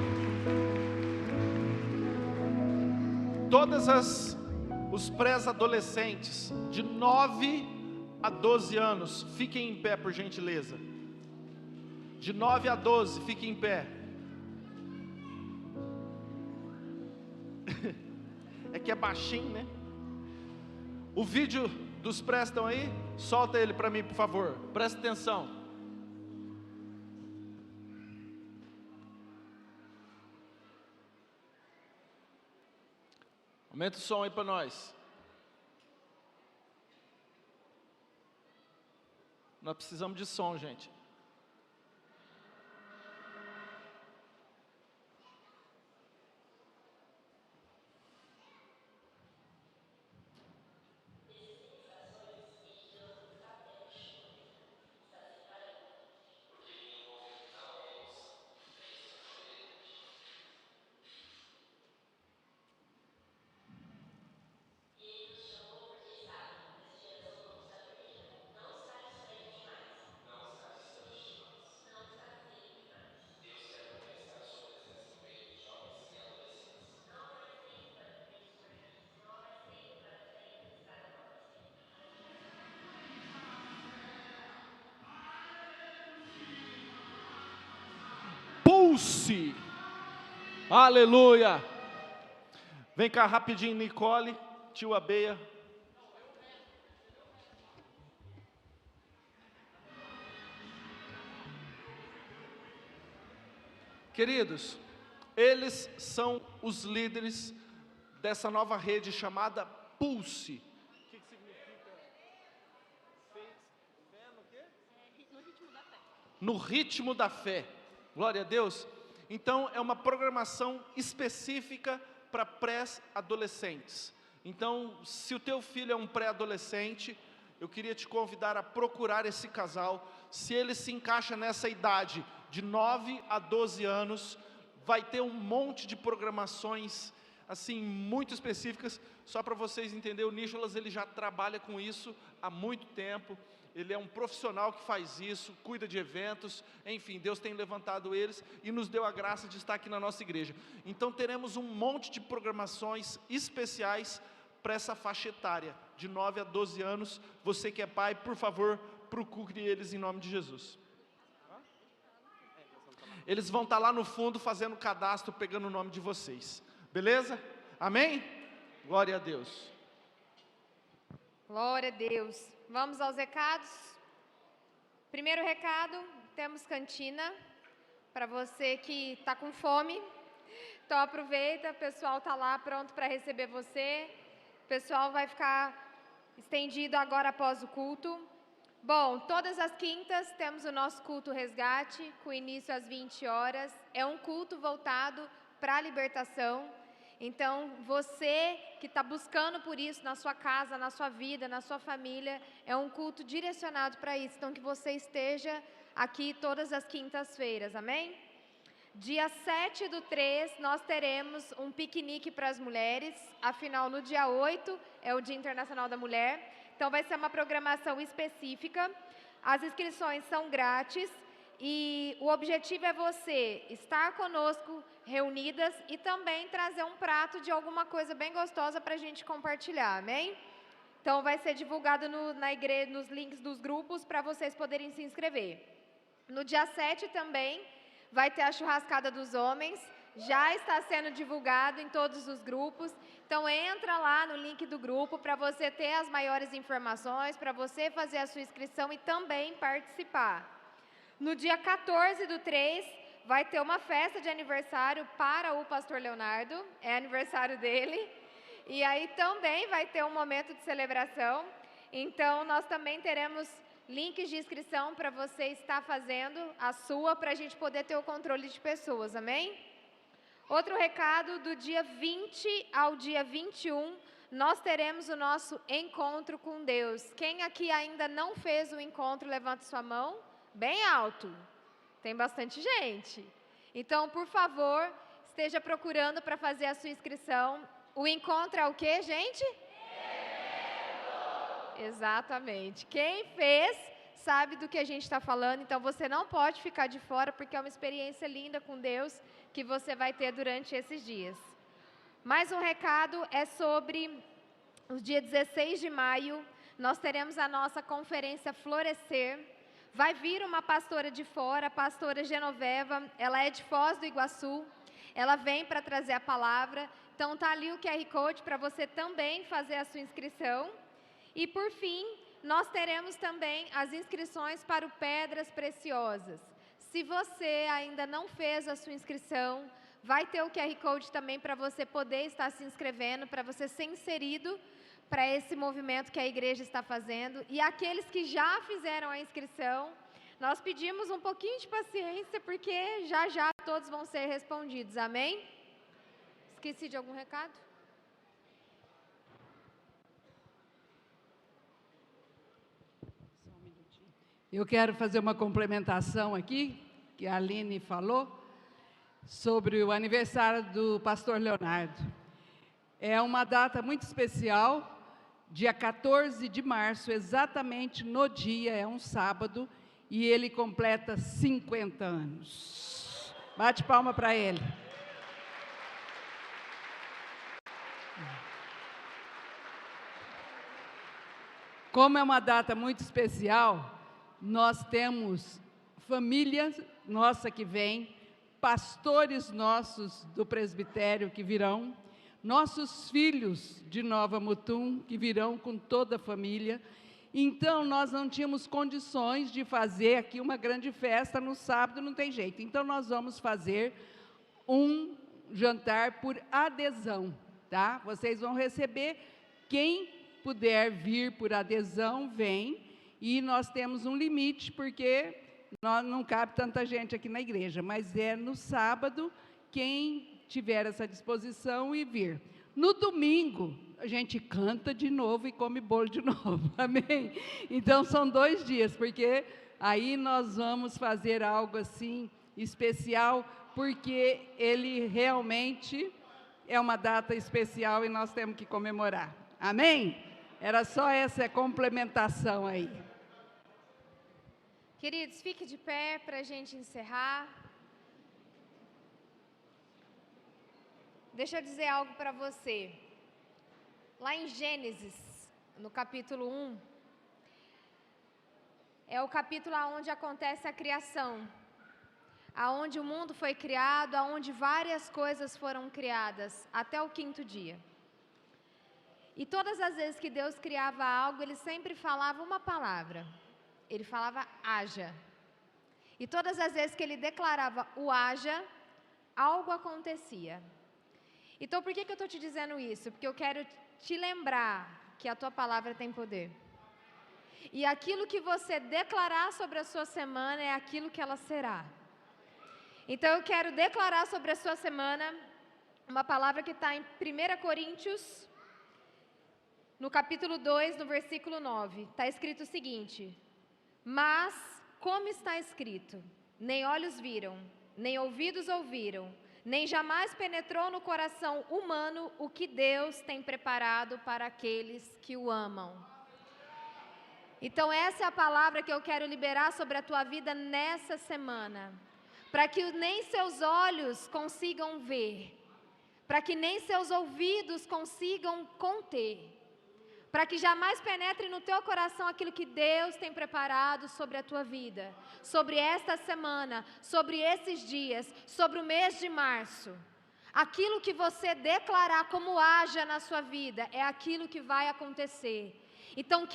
Os pré-adolescentes de 9 a 12 anos, fiquem em pé, por gentileza. De 9 a 12, fiquem em pé. É que é baixinho, né? O vídeo dos pré estão aí? Solta ele para mim, por favor. Presta atenção. Aumenta o som aí para nós. Nós precisamos de som, gente. Pulse. Aleluia. Vem cá rapidinho, Nicole, tio Abeia. Queridos, eles são os líderes dessa nova rede chamada Pulse. O que significa? Fé no quê? No ritmo da fé. No ritmo da fé. Glória a Deus. Então é uma programação específica para pré-adolescentes. Então, se o teu filho é um pré-adolescente, eu queria te convidar a procurar esse casal. Se ele se encaixa nessa idade de 9 a 12 anos, vai ter um monte de programações assim muito específicas. Só para vocês entenderem, o Nicholas ele já trabalha com isso há muito tempo. Ele é um profissional que faz isso, cuida de eventos, enfim, Deus tem levantado eles e nos deu a graça de estar aqui na nossa igreja. Então teremos um monte de programações especiais para essa faixa etária, de 9 a 12 anos. Você que é pai, por favor, procure eles em nome de Jesus. Eles vão estar lá no fundo fazendo cadastro, pegando o nome de vocês. Beleza? Amém? Glória a Deus. Glória a Deus. Vamos aos recados. Primeiro recado, temos cantina para você que está com fome. Então aproveita, o pessoal está lá pronto para receber você. O pessoal vai ficar estendido agora após o culto. Bom, todas as quintas temos o nosso culto resgate, com início às 20 horas. É um culto voltado para a libertação. Então, você que está buscando por isso na sua casa, na sua vida, na sua família, é um culto direcionado para isso. Então, que você esteja aqui todas as quintas-feiras, amém? Dia 7/3, nós teremos um piquenique para as mulheres. Afinal, no dia 8 é o Dia Internacional da Mulher. Então, vai ser uma programação específica. As inscrições são grátis. E o objetivo é você estar conosco reunidas e também trazer um prato de alguma coisa bem gostosa para a gente compartilhar, amém? Então vai ser divulgado na igreja, nos links dos grupos para vocês poderem se inscrever. No dia 7 também vai ter a churrascada dos homens, já está sendo divulgado em todos os grupos. Então entra lá no link do grupo para você ter as maiores informações, para você fazer a sua inscrição e também participar. No dia 14/3, vai ter uma festa de aniversário para o pastor Leonardo, é aniversário dele. E aí também vai ter um momento de celebração. Então, nós também teremos links de inscrição para você estar fazendo a sua, para a gente poder ter o controle de pessoas, amém? Outro recado, do dia 20 ao dia 21, nós teremos o nosso encontro com Deus. Quem aqui ainda não fez o encontro, levanta sua mão, bem alto. Tem bastante gente. Então, por favor, esteja procurando para fazer a sua inscrição. O encontro é o quê, gente? Exatamente. Quem fez sabe do que a gente está falando, então você não pode ficar de fora, porque é uma experiência linda com Deus que você vai ter durante esses dias. Mais um recado é sobre o dia 16 de maio, nós teremos a nossa conferência Florescer. Vai vir uma pastora de fora, a pastora Genoveva, ela é de Foz do Iguaçu, ela vem para trazer a palavra, então tá ali o QR Code para você também fazer a sua inscrição. E por fim, nós teremos também as inscrições para o Pedras Preciosas. Se você ainda não fez a sua inscrição, vai ter o QR Code também para você poder estar se inscrevendo, para você ser inserido para esse movimento que a igreja está fazendo. E aqueles que já fizeram a inscrição, nós pedimos um pouquinho de paciência, porque já já todos vão ser respondidos, amém? Esqueci de algum recado? Eu quero fazer uma complementação aqui, que a Aline falou, sobre o aniversário do pastor Leonardo. É uma data muito especial, dia 14 de março, exatamente no dia, é um sábado, e ele completa 50 anos. Bate palma para ele. Como é uma data muito especial, nós temos família nossa que vem, pastores nossos do presbitério que virão, nossos filhos de Nova Mutum que virão com toda a família. Então, nós não tínhamos condições de fazer aqui uma grande festa no sábado, não tem jeito. Então, nós vamos fazer um jantar por adesão, tá? Vocês vão receber, quem puder vir por adesão, vem. E nós temos um limite, porque não cabe tanta gente aqui na igreja, mas é no sábado, quem tiver essa disposição e vir. No domingo, a gente canta de novo e come bolo de novo, amém? Então, são 2 dias, porque aí nós vamos fazer algo assim especial, porque ele realmente é uma data especial e nós temos que comemorar, amém? Era só essa complementação aí. Queridos, fique de pé para a gente encerrar. Deixa eu dizer algo para você. Lá em Gênesis, no capítulo 1, é o capítulo onde acontece a criação, aonde o mundo foi criado, aonde várias coisas foram criadas, até o 5º dia. E todas as vezes que Deus criava algo, Ele sempre falava uma palavra. Ele falava haja. E todas as vezes que Ele declarava o haja, algo acontecia. Então, por que eu estou te dizendo isso? Porque eu quero te lembrar que a tua palavra tem poder. E aquilo que você declarar sobre a sua semana é aquilo que ela será. Então, eu quero declarar sobre a sua semana uma palavra que está em 1 Coríntios, no capítulo 2, no versículo 9. Está escrito o seguinte: mas, como está escrito, nem olhos viram, nem ouvidos ouviram, nem jamais penetrou no coração humano o que Deus tem preparado para aqueles que o amam. Então, essa é a palavra que eu quero liberar sobre a tua vida nessa semana, para que nem seus olhos consigam ver, para que nem seus ouvidos consigam conter, para que jamais penetre no teu coração aquilo que Deus tem preparado sobre a tua vida, sobre esta semana, sobre esses dias, sobre o mês de março. Aquilo que você declarar como haja na sua vida, é aquilo que vai acontecer. Então, que